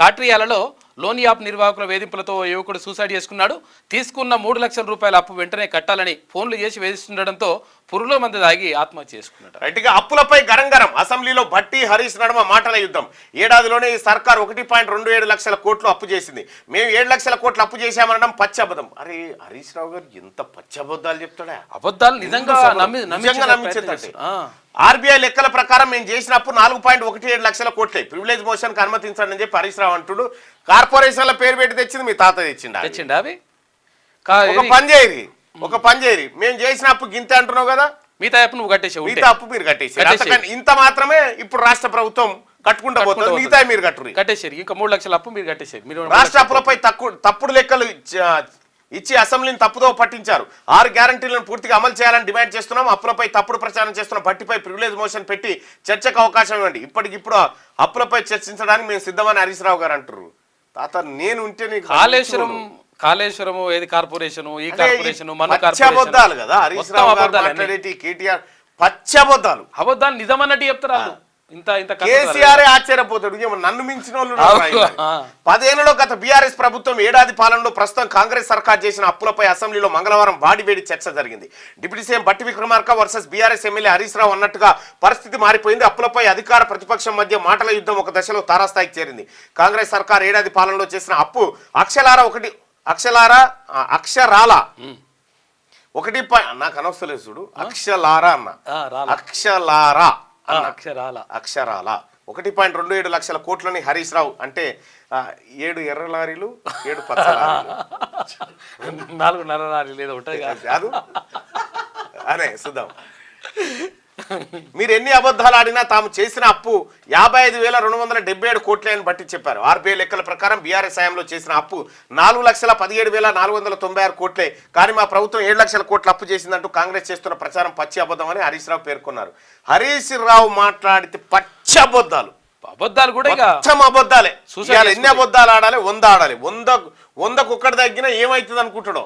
Speaker 2: కాట్రియాలలో లోన్ యాప్ నిర్వాహకుల వేధింపులతో యువకుడు సూసైడ్ చేసుకున్నాడు. తీసుకున్న 3 లక్షల రూపాయల అప్పు వెంటనే కట్టాలని ఫోన్లు చేసి వేధిస్తుండడంతో పురుగుల మంది దాగి ఆత్మహత్య చేసుకున్నాడు.
Speaker 1: రైట్గా అప్పులపై గరం అసెంబ్లీలో భట్టి హరీష్ నడుమ మాటల యుద్ధం. ఏడాదిలోనే ఈ సర్కార్ 1.27 లక్షల కోట్లు అప్పు చేసింది. మేము 7 లక్షల కోట్లు అప్పు చేశామనడం పచ్చబద్ధం. అరే హరీష్ రావు గారు ఎంత పచ్చబద్ధాలు చెప్తాడా!
Speaker 2: అబద్ధాలు నిజంగా నమ్మించేటట్టు
Speaker 1: ఆర్బీఐ లెక్కల ప్రకారం మేము చేసిన అప్పు 4.17 లక్షల కోట్లే. ప్రివిలేజ్ మోషన్కి అనుమతించండి అని చెప్పి హరీష్ రావు అంటుడు. కార్పొరేషన్ల పేరు పెట్టి తెచ్చింది మీ తాత తెచ్చిండా
Speaker 2: అవి
Speaker 1: ఒక పని చేయరి మేము చేసిన అప్పు గింతే అంటున్నావు కదా,
Speaker 2: మిగతా అప్పు నువ్వు కట్టేసావు,
Speaker 1: మిగతా అప్పు మీరు కట్టేసి ఇంత మాత్రమే ఇప్పుడు రాష్ట్ర ప్రభుత్వం కట్టుకుంటా పోతుంది, మిగతా మీరు
Speaker 2: కట్టేసారు. ఇంకా 3 లక్షల అప్పు మీరు కట్టేసారు. మీరు
Speaker 1: రాష్ట్ర అప్పులపై తప్పుడు లెక్కలు ఇచ్చి అసెంబ్లీని తప్పుదో పట్టించారు. 6 గ్యారంటీలను పూర్తిగా అమలు చేయాలని డిమాండ్ చేస్తున్నాం. అప్పులపై తప్పుడు ప్రచారం చేస్తున్న భట్టిపై ప్రివిలేజ్ మోషన్ పెట్టి చర్చకు అవకాశం ఇవ్వండి. ఇప్పటికిప్పుడు అప్పులపై చర్చించడానికి మేము సిద్ధమని హరీష్ రావు గారు అంటారు. తాత నేను ఉంటే
Speaker 2: కాళేశ్వరం ఏది కార్పొరేషన్, ఈ కార్పొరేషన్ మన
Speaker 1: పచ్చబొద్దాలు కదా హరీష్ రావు గారు మాట్లాడేటి, కేటీఆర్ పచ్చబొద్దాలు
Speaker 2: అబద్ధాలు నిజమన్నట్టు చెప్తారు వాళ్ళు.
Speaker 1: కేసీఆర్ ఆశ్చర్యపోతాడు, నన్ను మించిన వాళ్ళు 10 ఏళ్లలో గత బీఆర్ఎస్ ప్రభుత్వం ఏడాది పాలనలో ప్రస్తుతం కాంగ్రెస్ సర్కార్ చేసిన అప్పులపై అసెంబ్లీలో మంగళవారం వాడివేడి చర్చ జరిగింది. Deputy CM Bhatti Vikramarka versus BRS MLA Harish Rao అన్నట్టుగా పరిస్థితి మారిపోయింది. అప్పులపై అధికార ప్రతిపక్షం మధ్య మాటల యుద్ధం ఒక దశలో తారాస్థాయికి చేరింది. కాంగ్రెస్ సర్కార్ ఏడాది పాలనలో చేసిన అప్పు అక్షరాల నాకు అనవసరం చూడు, అక్షలారా అన్న అక్షరాల 1.27 లక్షల కోట్లని హరీష్ రావు అంటే 7 ఎర్ర లారీలు 7 పచ్చ లారీలు
Speaker 2: 4 నల్ల లారీలు ఏదో ఉంటాయి
Speaker 1: కాదు అనే చూద్దాం. మీరు ఎన్ని అబద్ధాలు ఆడినా తాము చేసిన అప్పు 55,277 కోట్లే అని బట్టి చెప్పారు. ఆర్బీఐ లెక్కల ప్రకారం బీఆర్ఎస్ హయాంలో చేసిన అప్పు 4,17,496 కోట్లే. కానీ మా ప్రభుత్వం 7 లక్షల కోట్ల అప్పు చేసిందంటూ కాంగ్రెస్ చేస్తున్న ప్రచారం పచ్చి అబద్ధం అని హరీష్ రావు పేర్కొన్నారు. హరీష్ రావు మాట్లాడితే పచ్చి అబద్ధాలు
Speaker 2: కూడా
Speaker 1: అబద్ధాలే. ఎన్ని అబద్ధాలు ఆడాలి? 100 ఆడాలి. 100కు ఒక్కటి తగ్గినా ఏమవుతుంది అనుకుంటాడో.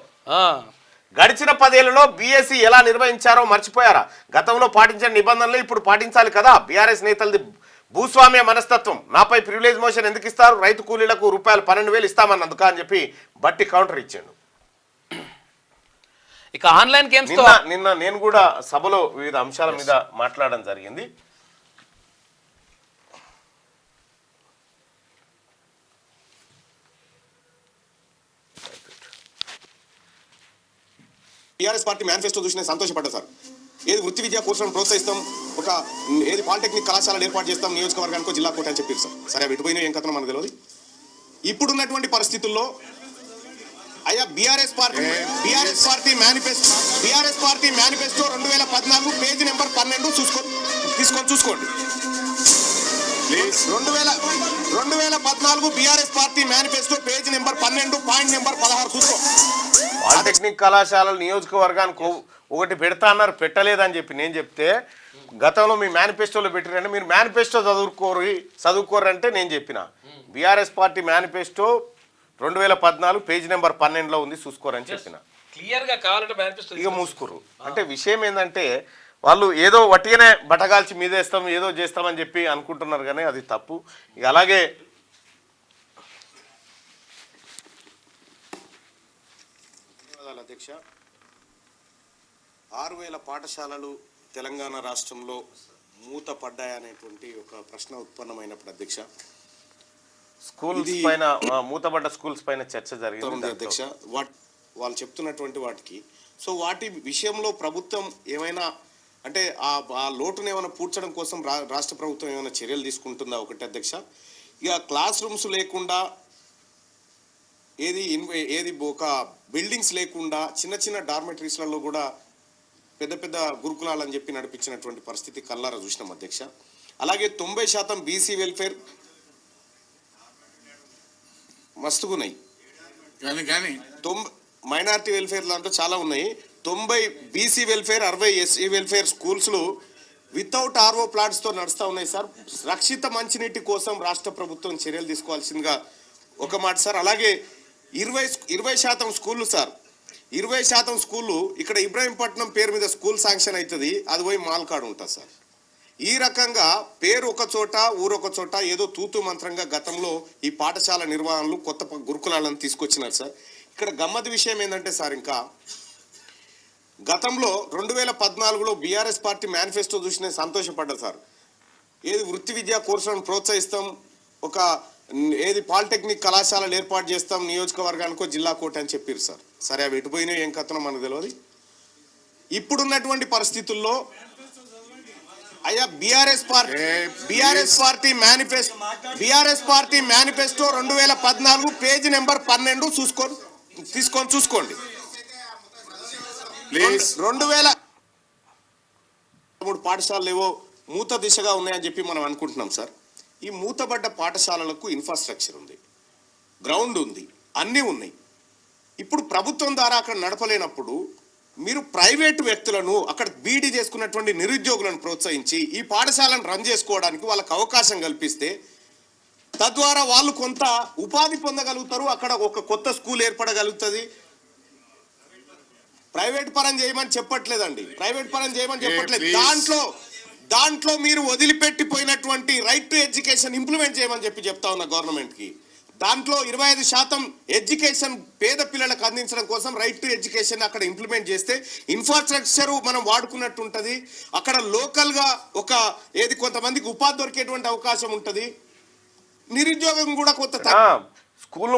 Speaker 1: గడిచిన 10 ఏళ్లలో బీఎస్సీ ఎలా నిర్వహించారో మర్చిపోయారా? గతంలో పాటించిన నిబంధనలు ఇప్పుడు పాటించాలి కదా. బీఆర్ఎస్ నేతలది భూస్వామ్య మనస్తత్వం. నాపై ప్రివిలేజ్ మోషన్ ఎందుకు ఇస్తారు? రైతు కూలీలకు ₹12,000 ఇస్తామన్నందుక అని చెప్పి బట్టి కౌంటర్ ఇచ్చాడు.
Speaker 2: ఇక ఆన్లైన్ గేమ్స్
Speaker 1: నిన్న నేను కూడా సభలో వివిధ అంశాల మీద మాట్లాడడం జరిగింది.
Speaker 3: టీఆర్ఎస్ పార్టీ మేనిఫెస్టో చూసి నేను సంతోషపడ్డా సార్. ఏది వృత్తి విద్యా కోర్సులను ప్రోత్సహిస్తాం, ఏది పాలిటెక్నిక్ కళాశాలలు ఏర్పాటు చేస్తాం, నియోజకవర్గానికో జిల్లా కోట అని చెప్పారు సార్. సరే అవి ఎటుపోయినా ఏం కథనో మనకు తెలియదు. ఇప్పుడున్నటువంటి పరిస్థితుల్లో అయ్యా BRS party manifesto 2014 page number 12 చూసుకోండి. 2014 BRS party manifesto page number 12 point number 16 చూసుకో.
Speaker 1: పాలిటెక్నిక్ కళాశాలలు నియోజకవర్గానికి ఒకటి పెడతా అన్నారు, పెట్టలేదని చెప్పి నేను చెప్తే గతంలో మీ మేనిఫెస్టోలో పెట్టిరంటే మీరు మేనిఫెస్టో చదువుకోరు అంటే నేను చెప్పిన BRS party manifesto 2014 page number 12లో ఉంది, చూసుకోరని చెప్పిన.
Speaker 2: క్లియర్గా కావాలంటే మేనిఫెస్టో
Speaker 1: ఇక మూసుకుర్రు. అంటే విషయం ఏంటంటే వాళ్ళు ఏదో వట్టిగానే బట్టగాల్చి మీదేస్తాం ఏదో చేస్తామని చెప్పి అనుకుంటున్నారు, కానీ అది తప్పు. ఇక అలాగే
Speaker 3: అధ్యక్ష, 6,000 పాఠశాలలు తెలంగాణ రాష్ట్రంలో మూతపడ్డాయనేటువంటి ఒక ప్రశ్న ఉత్పన్నమైనప్పుడు అధ్యక్ష,
Speaker 1: స్కూల్స్ పైన మూతపడ్డ స్కూల్స్ పైన చర్చ జరిగింది
Speaker 3: అధ్యక్ష. వాళ్ళు చెప్తున్నటువంటి వాటికి సో వాటి విషయంలో ప్రభుత్వం ఏమైనా అంటే ఆ లోటును ఏమైనా పూడ్చడం కోసం రాష్ట్ర ప్రభుత్వం ఏమైనా చర్యలు తీసుకుంటుందా ఒకటి అధ్యక్ష. ఇక క్లాస్ రూమ్స్ లేకుండా ఏది ఒక బిల్డింగ్స్ లేకుండా చిన్న డార్మెటరీస్లలో కూడా పెద్ద గురుకులాలని చెప్పి నడిపించినటువంటి పరిస్థితి కల్లారా చూసినాం అధ్యక్ష. అలాగే 90% బీసీ వెల్ఫేర్ మస్తుగున్నాయి,
Speaker 4: కానీ
Speaker 3: మైనారిటీ వెల్ఫేర్ దాంట్లో చాలా ఉన్నాయి. 90 బీసీ వెల్ఫేర్, 60 ఎస్సీ వెల్ఫేర్ స్కూల్స్లు వితౌట్ ఆర్ఓ ప్లాంట్స్తో నడుస్తూ ఉన్నాయి సార్. రక్షిత మంచినీటి కోసం రాష్ట్ర ప్రభుత్వం చర్యలు తీసుకోవాల్సిందిగా ఒక మాట సార్. అలాగే 20% స్కూళ్ళు సార్, 20% స్కూళ్ళు ఇక్కడ ఇబ్రాహీంపట్నం పేరు మీద స్కూల్ శాంక్షన్ అవుతుంది, అది పోయి మాల్కాడు ఉంటుంది సార్. ఈ రకంగా పేరు ఒక చోట ఊరొక చోట ఏదో తూతు మంత్రంగా గతంలో ఈ పాఠశాల నిర్వహణలు కొత్త గురుకులాలను తీసుకొచ్చినారు సార్. ఇక్కడ గమ్మత్ విషయం ఏంటంటే సార్, ఇంకా గతంలో 2014లో బీఆర్ఎస్ పార్టీ మేనిఫెస్టో చూసి నేను సంతోషపడ్డా సార్. ఏది వృత్తి విద్యా కోర్సులను ప్రోత్సహిస్తాం, ఏది పాలిటెక్నిక్ కళాశాలలు ఏర్పాటు చేస్తాం, నియోజకవర్గానికో జిల్లా కోట అని చెప్పారు సార్. సరే అవి ఎటుపోయినా ఏం కథనో మనకు తెలియదు. ఇప్పుడున్నటువంటి పరిస్థితుల్లో అయ్యా BRS party manifesto 2014 page number 12 చూసుకోండి. 2003 పాఠశాలలు ఏవో మూత దిశగా ఉన్నాయని చెప్పి మనం అనుకుంటున్నాం సార్. ఈ మూతబడ్డ పాఠశాలలకు ఇన్ఫ్రాస్ట్రక్చర్ ఉంది, గ్రౌండ్ ఉంది, అన్నీ ఉన్నాయి. ఇప్పుడు ప్రభుత్వం ద్వారా అక్కడ నడపలేనప్పుడు మీరు ప్రైవేటు వ్యక్తులను అక్కడ బీడీ చేసుకున్నటువంటి నిరుద్యోగులను ప్రోత్సహించి ఈ పాఠశాలను రన్ చేసుకోవడానికి వాళ్ళకు అవకాశం కల్పిస్తే తద్వారా వాళ్ళు కొంత ఉపాధి పొందగలుగుతారు. అక్కడ ఒక కొత్త స్కూల్ ఏర్పడగలుగుతుంది. ప్రైవేట్ పరం చేయమని చెప్పట్లేదండి, దాంట్లో మీరు వదిలిపెట్టిపోయినటువంటి రైట్ టు ఎడ్యుకేషన్ ఇంప్లిమెంట్ చేయమని చెప్తా ఉన్నా గవర్నమెంట్కి. దాంట్లో 25% ఎడ్యుకేషన్ పేద పిల్లలకు అందించడం కోసం రైట్ టు ఎడ్యుకేషన్ అక్కడ ఇంప్లిమెంట్ చేస్తే ఇన్ఫ్రాస్ట్రక్చర్ మనం వాడుకున్నట్టు ఉంటుంది. అక్కడ లోకల్గా కొంతమందికి ఉపాధి దొరికేటువంటి అవకాశం ఉంటుంది. నిరుద్యోగం కూడా కొంత
Speaker 1: స్కూళ్ళు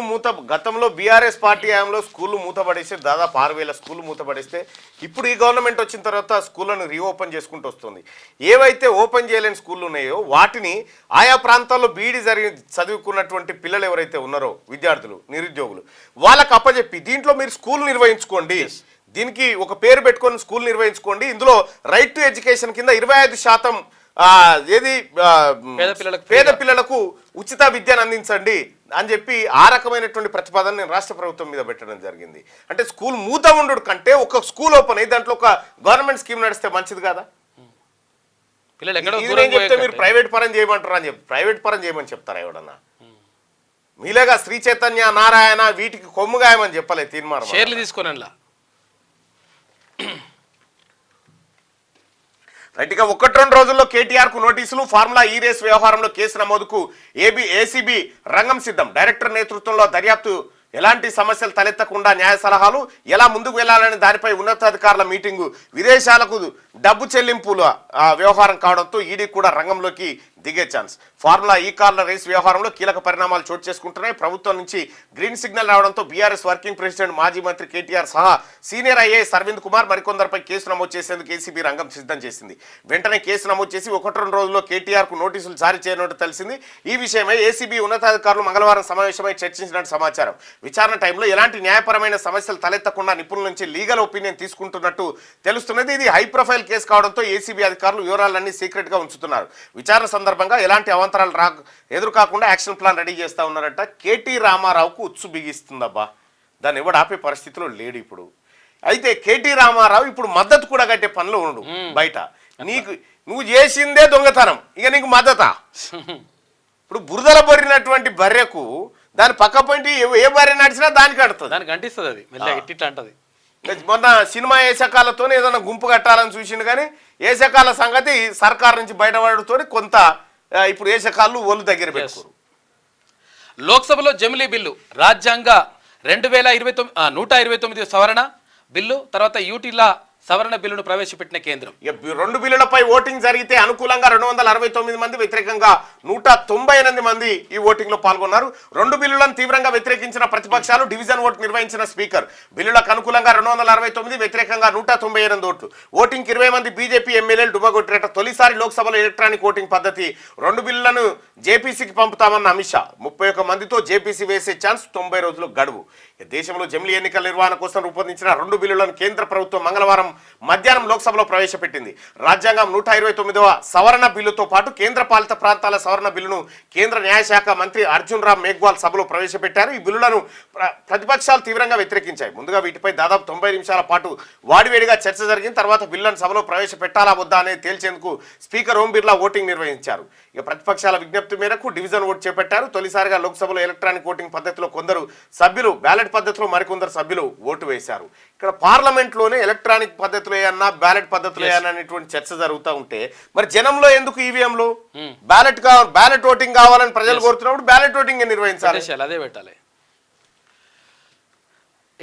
Speaker 1: గతంలో బీఆర్ఎస్ పార్టీ హయాంలో స్కూళ్ళు మూతపడేస్తే దాదాపు 6,000 స్కూళ్ళు మూతపడేస్తే ఇప్పుడు ఈ గవర్నమెంట్ వచ్చిన తర్వాత స్కూళ్ళను రీఓపెన్ చేసుకుంటూ వస్తుంది. ఏవైతే ఓపెన్ చేయలేని స్కూళ్ళు ఉన్నాయో వాటిని ఆయా ప్రాంతాల్లో బీఈడీ చదువుకున్నటువంటి పిల్లలు ఎవరైతే ఉన్నారో విద్యార్థులు నిరుద్యోగులు వాళ్ళకు అప్పచెప్పి దీంట్లో మీరు స్కూల్ నిర్వహించుకోండి, దీనికి ఒక పేరు పెట్టుకొని స్కూల్ నిర్వహించుకోండి, ఇందులో రైట్ టు ఎడ్యుకేషన్ కింద 25% పేద పిల్లలకు ఉచిత విద్యను అందించండి అని చెప్పి ఆ రకమైనటువంటి ప్రతిపాదన నేను రాష్ట్ర ప్రభుత్వం మీద పెట్టడం జరిగింది. అంటే స్కూల్ మూత ఉండు కంటే ఒక స్కూల్ ఓపెన్ అయ్యి దాంట్లో ఒక గవర్నమెంట్ స్కీమ్ నడిస్తే మంచిది కదా. చెప్తే మీరు ప్రైవేట్ పరం చేయమంటారా అని చెప్పి ప్రైవేట్ పరం చేయమని చెప్తారా ఎవడన్నా? మీలాగా శ్రీ చైతన్య నారాయణ వీటికి కొమ్ముగాయమని చెప్పలేదు తీర్మానం.
Speaker 2: షేర్లు తీసుకొని
Speaker 1: రైట్గా 1-2 రోజుల్లో కేటీఆర్కు నోటీసులు, ఫార్ములా ఈ రేస్ వ్యవహారంలో కేసు నమోదుకు ఏసీబీ రంగం సిద్ధం. డైరెక్టర్ నేతృత్వంలో దర్యాప్తు, ఎలాంటి సమస్యలు తలెత్తకుండా న్యాయ సలహాలు, ఎలా ముందుకు వెళ్లాలని దానిపై ఉన్నతాధికారుల మీటింగు. విదేశాలకు డబ్బు చెల్లింపుల వ్యవహారం కావడంతో ఈడీ కూడా రంగంలోకి దిగే ఛాన్స్. ఫార్ములా ఈ కార్ల రేస్ వ్యవహారంలో కీలక పరిణామాలు చోటు చేసుకుంటున్నాయి. ప్రభుత్వం నుంచి గ్రీన్ సిగ్నల్ రావడంతో బీఆర్ఎస్ వర్కింగ్ ప్రెసిడెంట్ మాజీ మంత్రి కేటీఆర్ సహా సీనియర్ ఐఏఎస్ అరవింద్ కుమార్ మరికొందరిపై కేసు నమోదు చేసేందుకు ఏసీబీ రంగం సిద్ధం చేసింది. వెంటనే కేసు నమోదు చేసి 1-2 రోజుల్లో కేటీఆర్కు నోటీసులు జారీ చేయనున్నట్టు తెలిసింది. ఈ విషయమై ఏసీబీ ఉన్నతాధికారులు మంగళవారం సమావేశమై చర్చించినట్టు సమాచారం. విచారణ టైంలో ఎలాంటి న్యాయపరమైన సమస్యలు తలెత్తకుండా నిపుణుల నుంచి లీగల్ ఒపీనియన్ తీసుకుంటున్నట్టు తెలుస్తున్నది. ఇది హై ప్రొఫైల్ కేసు కావడంతో ఏసీబీ అధికారులు వివరాలన్నీ సీక్రెట్ గా ఉంచుతున్నారు. విచారణ సందర్భంగా ఎలాంటి అవాంతరాలు ఎదురు కాకుండా యాక్షన్ ప్లాన్ రెడీ చేస్తా ఉన్నారట. కేటీ రామారావుకు ఉత్సు బిగిస్తుందబ్బా, దాన్ని ఎవడు ఆపే పరిస్థితిలో లేడు ఇప్పుడు. అయితే కేటీ రామారావు ఇప్పుడు మద్దతు కూడా కట్టే పనిలో ఉండు బయట. నువ్వు చేసిందే దొంగతనం, ఇక నీకు మద్దతా? ఇప్పుడు బురదల బొరినటువంటి బర్రెకు దాని పక్క పోయింటి ఏ బర్రె నడిచినా దానికి అడుతుంది,
Speaker 2: దానికి అంటిస్తుంది. అది ఇట్లా అంటది.
Speaker 1: మొన్న సినిమా ఏసకాలతో ఏదైనా గుంపు కట్టాలని చూసిండు కానీ ఏసకాల సంగతి సర్కార్ నుంచి బయటపడుతూ కొంత ఇప్పుడు ఏసకాళ్ళు ఒళ్ళు దగ్గర పెట్టుకోరు.
Speaker 2: లోక్సభలో జమిలీ బిల్లు, రాజ్యాంగ 129 సవరణ బిల్లు, తర్వాత యూటీల సవరణ బిల్లును ప్రవేశపెట్టిన కేంద్రం.
Speaker 1: 2 బిల్లులపై ఓటింగ్ జరిగితే అనుకూలంగా 269 మంది, వ్యతిరేకంగా 198 మంది ఈ ఓటింగ్ లో పాల్గొన్నారు. 2 బిల్లులను తీవ్రంగా వ్యతిరేకించిన ప్రతిపక్షాలు డివిజన్ ఓటు నిర్వహించిన స్పీకర్. బిల్లులకు అనుకూలంగా 269, వ్యతిరేకంగా 198 ఓట్లు. ఓటింగ్ 20 మంది బీజేపీ ఎమ్మెల్యేలు డుమ్మగొట్టినట. తొలిసారి లోక్సభలో ఎలక్ట్రానిక్ ఓటింగ్ పద్ధతి. 2 బిల్లులను జేపీసీకి పంపుతామన్న అమిత్ షా. 31 మందితో జేపీసీ వేసే ఛాన్స్, 90 రోజులు గడువు. దేశంలో జమిలీ ఎన్నికల నిర్వహణ కోసం రూపొందించిన 2 బిల్లులను కేంద్ర ప్రభుత్వం మంగళవారం మధ్యాహ్నం లోక్సభలో ప్రవేశపెట్టింది. రాజ్యాంగం 129వ సవరణ బిల్లుతో పాటు కేంద్ర పాలిత ప్రాంతాల సవరణ బిల్లును కేంద్ర న్యాయశాఖ మంత్రి అర్జున్ రామ్ మేఘ్వాల్ సభలో ప్రవేశపెట్టారు. ఈ బిల్లులను ప్రతిపక్షాలు తీవ్రంగా వ్యతిరేకించాయి. ముందుగా వీటిపై దాదాపు 90 నిమిషాల పాటు వాడివేడిగా చర్చ జరిగిన తర్వాత బిల్లులను సభలో ప్రవేశపెట్టాలా వద్దా అనేది తేల్చేందుకు స్పీకర్ ఓం బిర్లా ఓటింగ్ నిర్వహించారు. ఇక ప్రతిపక్షాల విజ్ఞప్తి మేరకు డివిజన్ ఓటు చేపట్టారు. తొలిసారిగా లోక్సభలో ఎలక్ట్రానిక్ ఓటింగ్ పద్ధతిలో కొందరు సభ్యులు, బ్యాలెట్ పద్ధతిలో మరికొందరు సభ్యులు ఓటు వేశారు. ఇక్కడ పార్లమెంట్లోనే ఎలక్ట్రానిక్ పద్ధతిలో ఏమన్నా బ్యాలెట్ పద్ధతిలో ఏమన్నా అనేటువంటి చర్చ జరుగుతూ ఉంటే మరి జనంలో ఎందుకు ఈవీఎంలు బ్యాలెట్ ఓటింగ్ కావాలని ప్రజలు కోరుతున్నప్పుడు బ్యాలెట్ ఓటింగ్ నిర్వహించాలి,
Speaker 2: అదే పెట్టాలి.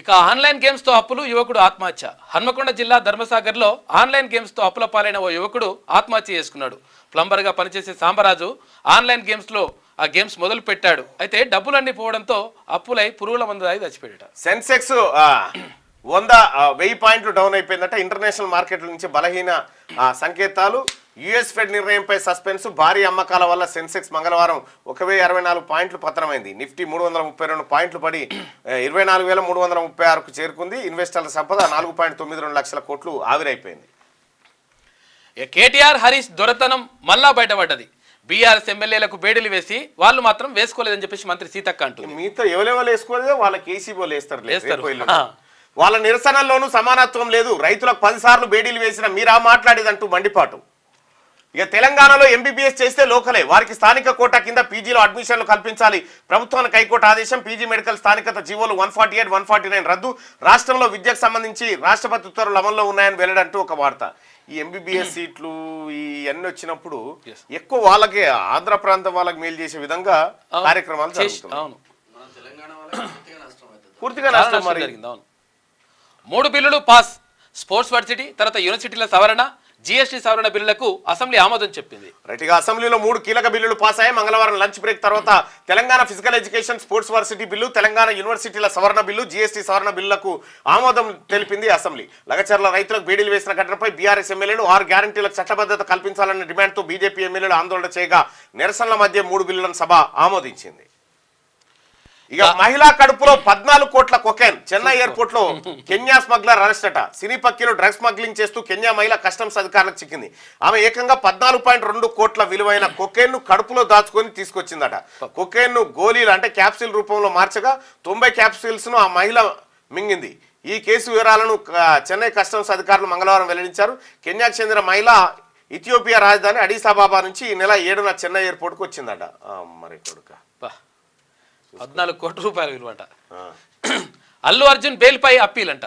Speaker 2: ఇక ఆన్లైన్ గేమ్స్ తో అప్పులు, యువకుడు ఆత్మహత్య. హన్మకొండ జిల్లా ధర్మసాగర్లో ఆన్లైన్ గేమ్స్ తో అప్పుల పాలైన ఓ యువకుడు ఆత్మహత్య చేసుకున్నాడు. ప్లంబర్గా పనిచేసే సాంబరాజు ఆన్లైన్ గేమ్స్లో ఆ గేమ్స్ మొదలు పెట్టాడు. అయితే డబ్బులన్నీ పోవడంతో అప్పులై పురుగుల మందు దాగి చచ్చిపోయాడు.
Speaker 1: సెన్సెక్స్ 1000 పాయింట్లు డౌన్ అయిపోయిందట. ఇంటర్నేషనల్ మార్కెట్ల నుంచి బలహీన సంకేతాలు యుఎస్ ఫెడ్ నిర్ణయంపై సస్పెన్స్, భారీ అమ్మకాల వల్ల సెన్సెక్స్ మంగళవారం 1064 పాయింట్లు పతనమైంది. నిఫ్టీ 332 పాయింట్లు పడి 24,336కు చేరుకుంది. ఇన్వెస్టర్ల సంపద 4.92 లక్షల కోట్లు ఆవిరైపోయింది.
Speaker 2: కేటీఆర్ హరీష్ దొరతనం మళ్ళా బయటపడ్డది. బీఆర్ఎస్ ఎమ్మెల్యేలకు బేడీలు వేసి వాళ్ళు మాత్రం వేసుకోలేదని చెప్పేసి మంత్రి సీతక్క అంటుంది.
Speaker 1: మీతో ఎవరెవరు వేసుకోలేదో వాళ్ళకి ఏసీబోలు వేస్తారు. వాళ్ళ నిరసనల్లోనూ సమానత్వం లేదు. రైతులకు 10 సార్లు బేడీలు వేసిన మీరా మాట్లాడేదంటూ మండిపాటు. ఇక తెలంగాణలో ఎంబీబీఎస్ చేస్తే లోకలే, వారికి స్థానిక కోటా కింద పీజీలో అడ్మిషన్లు కల్పించాలి. ప్రభుత్వానికి హైకోర్టు ఆదేశం. పీజీ మెడికల్ స్థానికత జీవోలు 148, 149 రద్దు. రాష్ట్రంలో విద్యకు సంబంధించి రాష్ట్రపతి ఉత్తర్వులు అమల్లో ఉన్నాయని వెల్లడంటూ ఒక వార్త. ఈ ఎంబీబీఎస్ సీట్లు ఇవన్నీ వచ్చినప్పుడు ఎక్కువ వాళ్ళకే, ఆంధ్ర ప్రాంతం వాళ్ళకి మేలు చేసే విధంగా కార్యక్రమాలు జరుగుతున్నాయి. పూర్తిగా నష్టం జరిగింది.
Speaker 2: 3 బిల్లులు పాస్. స్పోర్ట్స్ వర్సిటీ, తర్వాత యూనివర్సిటీల సవరణ, జీఎస్టీ సవరణ బిల్లులకు అసెంబ్లీ ఆమోదం చెప్పింది.
Speaker 1: రైట్ గా అసెంబ్లీలో 3 కీలక బిల్లులు పాస్ అయ్యాయి. మంగళవారం లంచ్ బ్రేక్ తర్వాత Telangana physical education sports varsity bill, Telangana యూనివర్సిటీల సవరణ బిల్లు, జీఎస్టీ సవరణ బిల్లులకు ఆమోదం తెలిపింది అసెంబ్లీ. లగచర్ల రైతులకు బేడీలు వేసిన ఘటనపై బీఆర్ఎస్ ఎమ్మెల్యేలు 6 గ్యారంటీలకు చట్టబద్ధత కల్పించాలన్న డిమాండ్తో బీజేపీ ఎమ్మెల్యేలు ఆందోళన చేయగా నిరసనల మధ్య 3 బిల్లులను సభ ఆమోదించింది. ఇక మహిళా కడుపులో 14 కోట్ల కొకైన్. చెన్నై ఎయిర్పోర్ట్ లో కెన్యా స్మగ్లర్ అరెస్ట్ అట. సినీ పక్కీలో డ్రగ్స్ స్మగ్లింగ్ చేస్తూ కెన్యా మహిళ కస్టమ్స్ అధికారులకు చిక్కింది. ఆమె ఏకంగా 14.2 కోట్ల విలువైన కొకైన్ ను కడుపులో దాచుకొని తీసుకొచ్చిందట. కొకైన్ ను గోళీలు అంటే క్యాప్సూల్ రూపంలో మార్చగా 90 క్యాప్సూల్స్ ను ఆ మహిళ మింగింది. ఈ కేసు వివరాలను చెన్నై కస్టమ్స్ అధికారులు మంగళవారం వెల్లడించారు. కెన్యాకు చెందిన మహిళ ఇథియోపియా రాజధాని అడిస్ అబాబా నుంచి ఈ నెల 7న చెన్నై ఎయిర్పోర్ట్కు వచ్చిందట. మరి కొడుక
Speaker 2: 14 కోట్ల రూపాయల విలువట. అల్లు అర్జున్ బెయిల్పై అప్పీల్ అంట.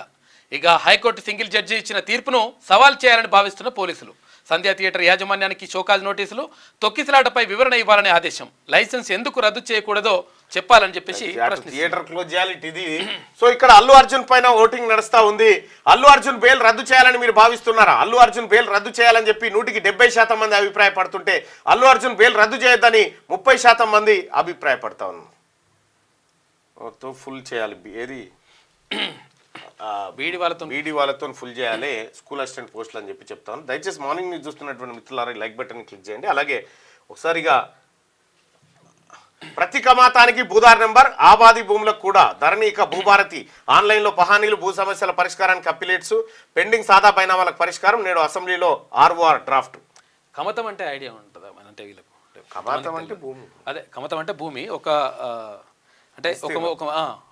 Speaker 2: ఇక హైకోర్టు సింగిల్ జడ్జి ఇచ్చిన తీర్పును సవాల్ చేయాలని భావిస్తున్న పోలీసులు. సంధ్యా థియేటర్ యాజమాన్యానికి షోకాజ్ నోటీసులు, తొక్కిసలాటపై వివరణ ఇవ్వాలనే ఆదేశం. లైసెన్స్ ఎందుకు రద్దు చేయకూడదో చెప్పాలని చెప్పేసి
Speaker 1: థియేటర్ క్లోజ్ చేయాలి ఇది. సో ఇక్కడ అల్లు అర్జున్ పైన ఓటింగ్ నడుస్తా ఉంది. అల్లు అర్జున్ బెయిల్ రద్దు చేయాలని మీరు భావిస్తున్నారా? అల్లు అర్జున్ బెయిల్ రద్దు చేయాలని చెప్పి 170% మంది అభిప్రాయపడుతుంటే అల్లు అర్జున్ బెయిల్ రద్దు చేయొద్దని 30% మంది అభిప్రాయపడతా ఉన్నారు. ఫుల్ చేయాలి ఏది బీడీ వాళ్ళతో ఫుల్ చేయాలి స్కూల్ అసిస్టెంట్ పోస్టులు అని చెప్పి చెప్తాను. దయచేసి మార్నింగ్ న్యూస్ చూస్తున్నటువంటి మిత్రులారా లైక్ బటన్ క్లిక్ చేయండి. అలాగే ఒకసారిగా ప్రతి కమాతానికి భూదార్ నెంబర్, ఆబాది భూములకు కూడా ధరణి. ఇక భూభారతి ఆన్లైన్లో పహానీలు, భూ సమస్యల పరిష్కారానికి అప్పిలేట్స్, పెండింగ్ సాదా బైనామాలకు పరిష్కారం. నేడు అసెంబ్లీలో ఆర్ఓఆర్ డ్రాఫ్ట్.
Speaker 2: కమతం అంటే ఐడియా ఉంటుందా? అంటే వీళ్ళకు
Speaker 1: కమతం అంటే భూమి,
Speaker 2: అదే కమతం అంటే భూమి. అంటే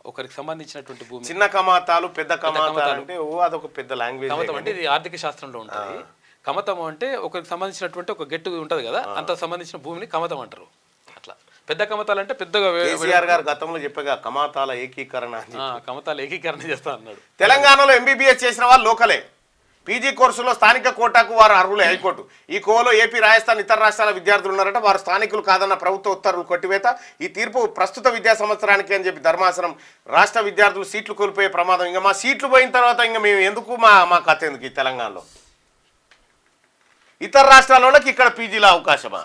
Speaker 2: ఒకరికి సంబంధించినటువంటి భూమి.
Speaker 1: చిన్న కమాతాలు, పెద్ద కమాతాలు అంటే అదొక పెద్ద లాంగ్వేజ్.
Speaker 2: కమతం అంటే ఇది ఆర్థిక శాస్త్రంలో ఉంటుంది. కమతం అంటే ఒకరికి సంబంధించినటువంటి ఒక గెట్టు ఉంటది కదా, అంత సంబంధించిన భూమిని కమతం అంటారు. అట్లా పెద్ద కమతాలు అంటే పెద్దగా.
Speaker 1: కేసీఆర్ గారు గతంలో చెప్పగా కమాతాల ఏకీకరణ,
Speaker 2: కమతాల ఏకీకరణ చేస్తా అన్నాడు.
Speaker 1: తెలంగాణలో ఎంబీబీఎస్ చేసిన వాళ్ళు లోకలే. పీజీ కోర్సులో స్థానిక కోటాకు వారు అర్హులే హైకోర్టు. ఈ కోవలో ఏపీ, రాజస్థాన్, ఇతర రాష్ట్రాల విద్యార్థులు ఉన్నారట. వారు స్థానికులు కాదన్న ప్రభుత్వ ఉత్తర్వులు కొట్టివేత. ఈ తీర్పు ప్రస్తుత విద్యా సంవత్సరానికి అని చెప్పి ధర్మాసనం. రాష్ట్ర విద్యార్థులు సీట్లు కోల్పోయే ప్రమాదం. ఇంకా మా సీట్లు పోయిన తర్వాత ఇంకా మేము ఎందుకు మా కథ ఎందుకు? ఈ తెలంగాణలో ఇతర రాష్ట్రాలకి ఇక్కడ పీజీల అవకాశమా?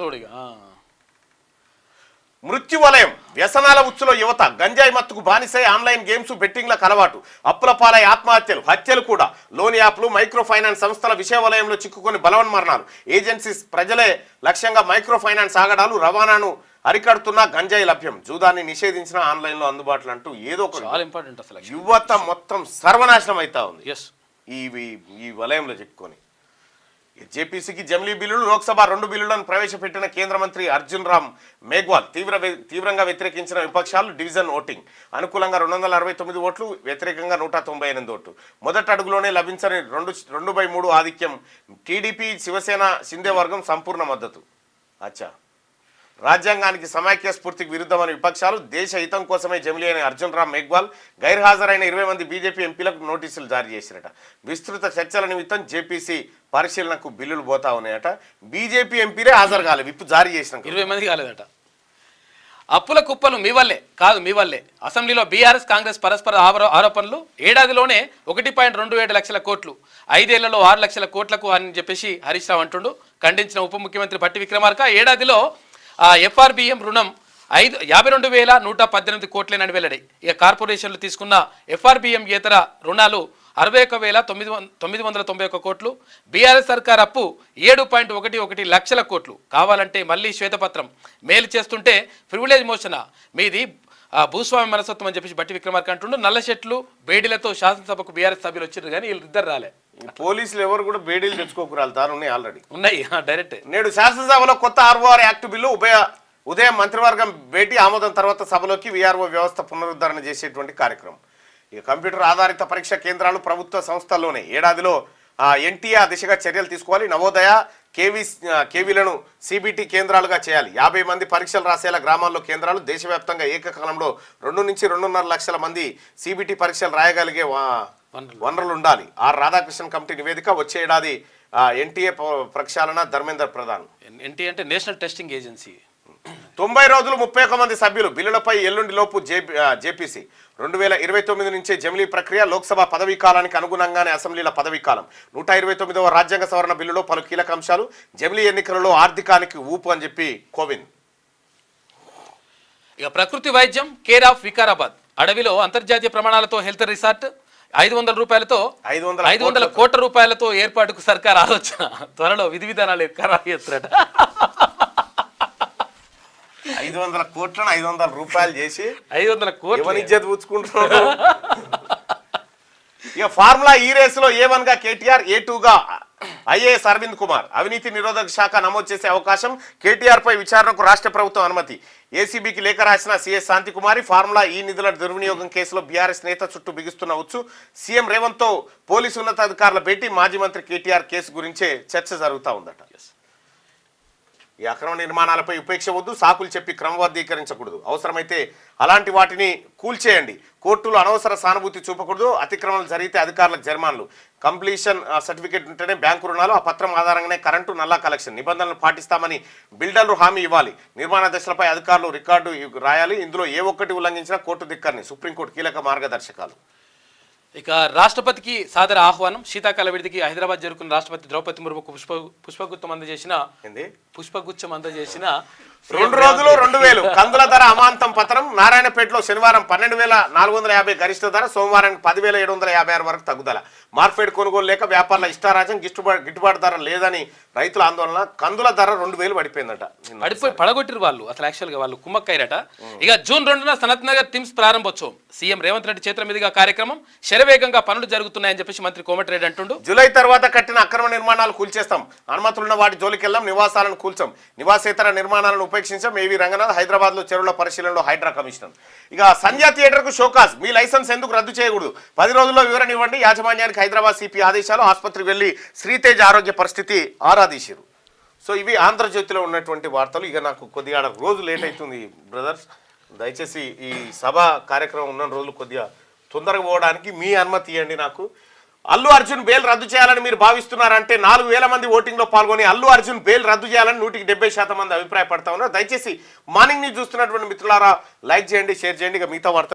Speaker 1: మృత్యు వలయం. వ్యసనాల ఉచ్చులో యువత. గంజాయి మత్తుకు బానిసై ఆన్లైన్ గేమ్స్, బెట్టింగ్లకు అలవాటు. అప్పుల పాలై ఆత్మహత్యలు, హత్యలు కూడా. లోన్ యాప్లు, మైక్రో ఫైనాన్స్ సంస్థల విషయ వలయంలో చిక్కుకొని బలవన్మరణాలు. ఏజెన్సీస్ ప్రజలే లక్ష్యంగా మైక్రో ఫైనాన్స్ ఆగడాలు. రవాణాను అరికడుతున్న గంజాయి లభ్యం. జూదాన్ని నిషేధించిన ఆన్లైన్లో అందుబాటులో అంటూ ఏదో ఒక
Speaker 2: చాలా ఇంపార్టెంట్. అసలు
Speaker 1: యువత మొత్తం సర్వనాశనం అవుతా ఉంది ఈ వలయంలో చిక్కుకొని. జేపీసీకి జమిలీ బిల్లులు. లోక్సభ 2 బిల్లులను ప్రవేశపెట్టిన కేంద్ర మంత్రి అర్జున్ రామ్ మేఘ్వాల్ తీవ్రంగా వ్యతిరేకించిన విపక్షాలు. Division voting. అనుకూలంగా 269 ఓట్లు, వ్యతిరేకంగా 198 ఓట్లు. మొదటి అడుగులోనే లభించని 2/3 ఆధిక్యం. టీడీపీ, శివసేన, షిందే వర్గం సంపూర్ణ మద్దతు. అచ్చా, రాజ్యాంగానికి సమైక్య స్ఫూర్తికి విరుద్ధమైన విపక్షాలు. దేశ హితం కోసమే జమిలీ అయిన అర్జున్ రామ్ మేఘ్వాల్ గైర్హాజరైన 20 మంది బీజేపీ ఎంపీలకు నోటీసులు జారీ చేసిరట. విస్తృత చర్చల నిమిత్తం జేపీసీ పరిశీలనకు బిల్లులు పోతా ఉన్నాయట. బీజేపీ ఎంపీలే హాజరు కాలేదు. విప్పు జారీ చేసిన
Speaker 2: 20 మంది కాలేదట. అప్పుల కుప్పలు మీ వల్లే కాదు, మీ వల్లే. అసెంబ్లీలో బీఆర్ఎస్, కాంగ్రెస్ పరస్పర ఆరోపణలు. ఏడాదిలోనే 1.27 లక్షల కోట్లు, 5 ఏళ్లలో 6 లక్షల కోట్లకు అని చెప్పేసి హరీష్ రావు అంటుండు. ఖండించిన ఉప ముఖ్యమంత్రి భట్టి విక్రమార్క. ఏడాదిలో ఎఫ్ఆర్బిఎం రుణం 52,118 కోట్లేనని వెల్లడి. ఇక కార్పొరేషన్లు తీసుకున్న ఎఫ్ఆర్బిఎం ఇతర రుణాలు 61,991 కోట్లు. బీఆర్ఎస్ సర్కార్ అప్పు 7.11 లక్షల కోట్లు. కావాలంటే మళ్ళీ శ్వేతపత్రం మేలు చేస్తుంటే ప్రివిలేజ్ మోషన్ మీది భూస్వామి మనస్తత్వం అని చెప్పేసి బట్టి విక్రమార్క అంటుండు. నల్ల చెట్లు బేడీలతో శాసనసభకు బీఆర్ఎస్ సభ్యులు వచ్చారు కానీ వీళ్ళిద్దరు రాలే.
Speaker 1: పోలీసులు ఎవరు కూడా బేడీలు తెచ్చుకోకురాలు ఉన్నాయి ఆల్రెడీ
Speaker 2: ఉన్నాయి డైరెక్ట్.
Speaker 1: నేడు శాసనసభలో కొత్త ఆర్ఓఆర్ యాక్ట్ బిల్లు ఉదయం మంత్రివర్గం భేటీ ఆమోదం తర్వాత సభలోకి వీఆర్ఓ వ్యవస్థ పునరుద్ధరణ చేసేటువంటి కార్యక్రమం. ఇక కంప్యూటర్ ఆధారిత పరీక్ష కేంద్రాలు ప్రభుత్వ సంస్థల్లోనే ఏడాదిలో ఎన్టీఆర్ దిశగా చర్యలు తీసుకోవాలి. నవోదయ కేవీలను సిబిటి కేంద్రాలుగా చేయాలి. 50 మంది పరీక్షలు రాసేలా గ్రామాల్లో కేంద్రాలు. దేశవ్యాప్తంగా ఏకకాలంలో 2 నుంచి 2.5 లక్షల మంది సిబిటి పరీక్షలు రాయగలిగే వనరులు ఉండాలి. రాధాకృష్ణన్ కమిటీ నివేదిక. వచ్చే ఏడాది ఎన్టీఏ ప్రక్షాళన. ధర్మేందర్ ప్రధాన్.
Speaker 2: ఎన్టీఏ అంటే నేషనల్ టెస్టింగ్ ఏజెన్సీ.
Speaker 1: 90 రోజులు 31 మంది సభ్యులు. బిల్లులపై ఎల్లుండి లోపు జేపీసీ. 2029 నుంచే జమిలీ ప్రక్రియ. లోక్సభ పదవీ కాలానికి అనుగుణంగానే అసెంబ్లీల పదవీ కాలం. 129వ రాజ్యాంగ సవరణ బిల్లులో పలు కీలక అంశాలు. జమిలీ ఎన్నికలలో ఆర్థికానికి ఊపు అని చెప్పి కోవింద్.
Speaker 2: ఇక ప్రకృతి వైద్యం కేర్ ఆఫ్ వికారాబాద్. అడవిలో అంతర్జాతీయ ప్రమాణాలతో హెల్త్ రిసార్ట్. 500 రూపాయలతో 500 కోట్ల రూపాయలతో ఏర్పాటుకు సర్కార్ ఆలోచన. త్వరలో విధి విధానాలు ఖరారు చేస్తారట.
Speaker 1: 500 కోట్లను 500 రూపాయలు చేసి
Speaker 2: 500 కోట్లు
Speaker 1: ఎవరి ఇజ్జత్ పుచ్చుకుంటున్నాడు. ఇక ఫార్ములా ఈ రేసులో A1 గా కేటీఆర్, A2 గా ఐఏఎస్ అరవింద్ కుమార్. అవినీతి నిరోధక శాఖ నమోదు చేసే అవకాశం. కేటీఆర్ పై విచారణకు రాష్ట్ర ప్రభుత్వం అనుమతి. ఏసీబీకి లేఖ రాసిన సీఎస్ శాంతికుమారి. ఫార్ములా ఈ నిధుల దుర్వినియోగం కేసులో బీఆర్ఎస్ నేత చుట్టూ బిగుస్తున్న ఉచ్చు. సీఎం రేవంత్ తో పోలీసు ఉన్నతాధికారుల భేటీ. మాజీ మంత్రి కేటీఆర్ కేసు గురించే చర్చ జరుగుతూ ఉందట. ఈ అక్రమ నిర్మాణాలపై ఉపేక్ష వద్దు. సాకులు చెప్పి క్రమబద్ధీకరించకూడదు. అవసరమైతే అలాంటి వాటిని కూల్చేయండి. కోర్టులు అనవసర సానుభూతి చూపకూడదు. అతిక్రమణలు జరిగితే అధికారులకు జరిమానాలు. కంప్లీషన్ సర్టిఫికేట్ ఉంటేనే బ్యాంకు రుణాలు. ఆ పత్రం ఆధారంగానే కరెంటు నల్లా కలెక్షన్. నిబంధనలు పాటిస్తామని బిల్డర్లు హామీ ఇవ్వాలి. నిర్మాణ దశలపై అధికారులు రికార్డు రాయాలి. ఇందులో ఏ ఒక్కటి ఉల్లంఘించినా కోర్టు ధిక్కరిని. సుప్రీంకోర్టు కీలక మార్గదర్శకాలు.
Speaker 2: ఇక రాష్ట్రపతికి సాదర ఆహ్వానం. శీతాకాల విడిదికి హైదరాబాద్ చేరుకున్న రాష్ట్రపతి ద్రౌపది ముర్ముకు పుష్పగుచ్చం అందజేసిన
Speaker 1: 2 రోజులు 2,000 కందుల ధర అమాంతం పతనం. నారాయణపేటలో శనివారం 12,450 గరిష్ట ధర. సోమవారానికి 10,756 వరకు తగ్గుదల. మార్ఫెడ్ కొనుగోలు లేక వ్యాపారుల ఇష్టారాజ్యం. గిట్టుబాటు ధర లేదని రైతుల ఆందోళన. కందుల ధర 2,000 పడిపోయిందట.
Speaker 2: పడగొట్టిరు వాళ్ళు. అసలు యాక్చువల్గా వాళ్ళు కుమ్మక్కయ్యారట. ఇక జూన్ 2న సనత్ నగర్ టిమ్స్ ప్రారంభోత్సవం. సీఎం రేవంత్ రెడ్డి చేతుల మీదుగా కార్యక్రమం. శరవేగంగా పనులు జరుగుతున్నాయని చెప్పేసి మంత్రి కోమటిరెడ్డి అంటుండు.
Speaker 1: జూలై తర్వాత కట్టిన అక్రమ నిర్మాణాలు కూల్చేస్తాం. అనుమతులున్న వాటి జోలికెళ్లాం. నివాసాలను కూల్చాం. నివాసేతర నిర్మాణాలను ఉపేక్షించాం. ఏవి రంగనాథ్. హైదరాబాద్ లో చెరువుల పరిశీలనలో హైడ్రా కమిషనర్. ఇక సంధ్యా థియేటర్ కు షోకాజ్. మీ లైసెన్స్ ఎందుకు రద్దు చేయకూడదు? 10 రోజుల్లో వివరణ ఇవ్వండి. యాజమాన్యానికి హైదరాబాద్ సిపి ఆదేశాలు. ఆసుపత్రికి వెళ్లి శ్రీతేజ్ ఆరోగ్య పరిస్థితి ఆరాధీశారు. సో ఇవి ఆంధ్రజ్యోతిలో ఉన్నటువంటి వార్తలు. ఇక నాకు కొద్దిగా రోజు లేట్ అవుతుంది బ్రదర్స్. దయచేసి ఈ సభ కార్యక్రమం ఉన్న రోజులు కొద్దిగా తొందరగా పోవడానికి మీ అనుమతి ఇవ్వండి నాకు. అల్లు అర్జున్ బెయిల్ రద్దు చేయాలని మీరు భావిస్తున్నారంటే 4,000 మంది ఓటింగ్లో పాల్గొని అల్లు అర్జున్ బెయిల్ రద్దు చేయాలని 170% మంది అభిప్రాయపడతా ఉన్నారు. దయచేసి మార్నింగ్ ని చూస్తున్నటువంటి మిత్రులారా లైక్ చేయండి, షేర్ చేయండి. ఇక మిగతా వార్త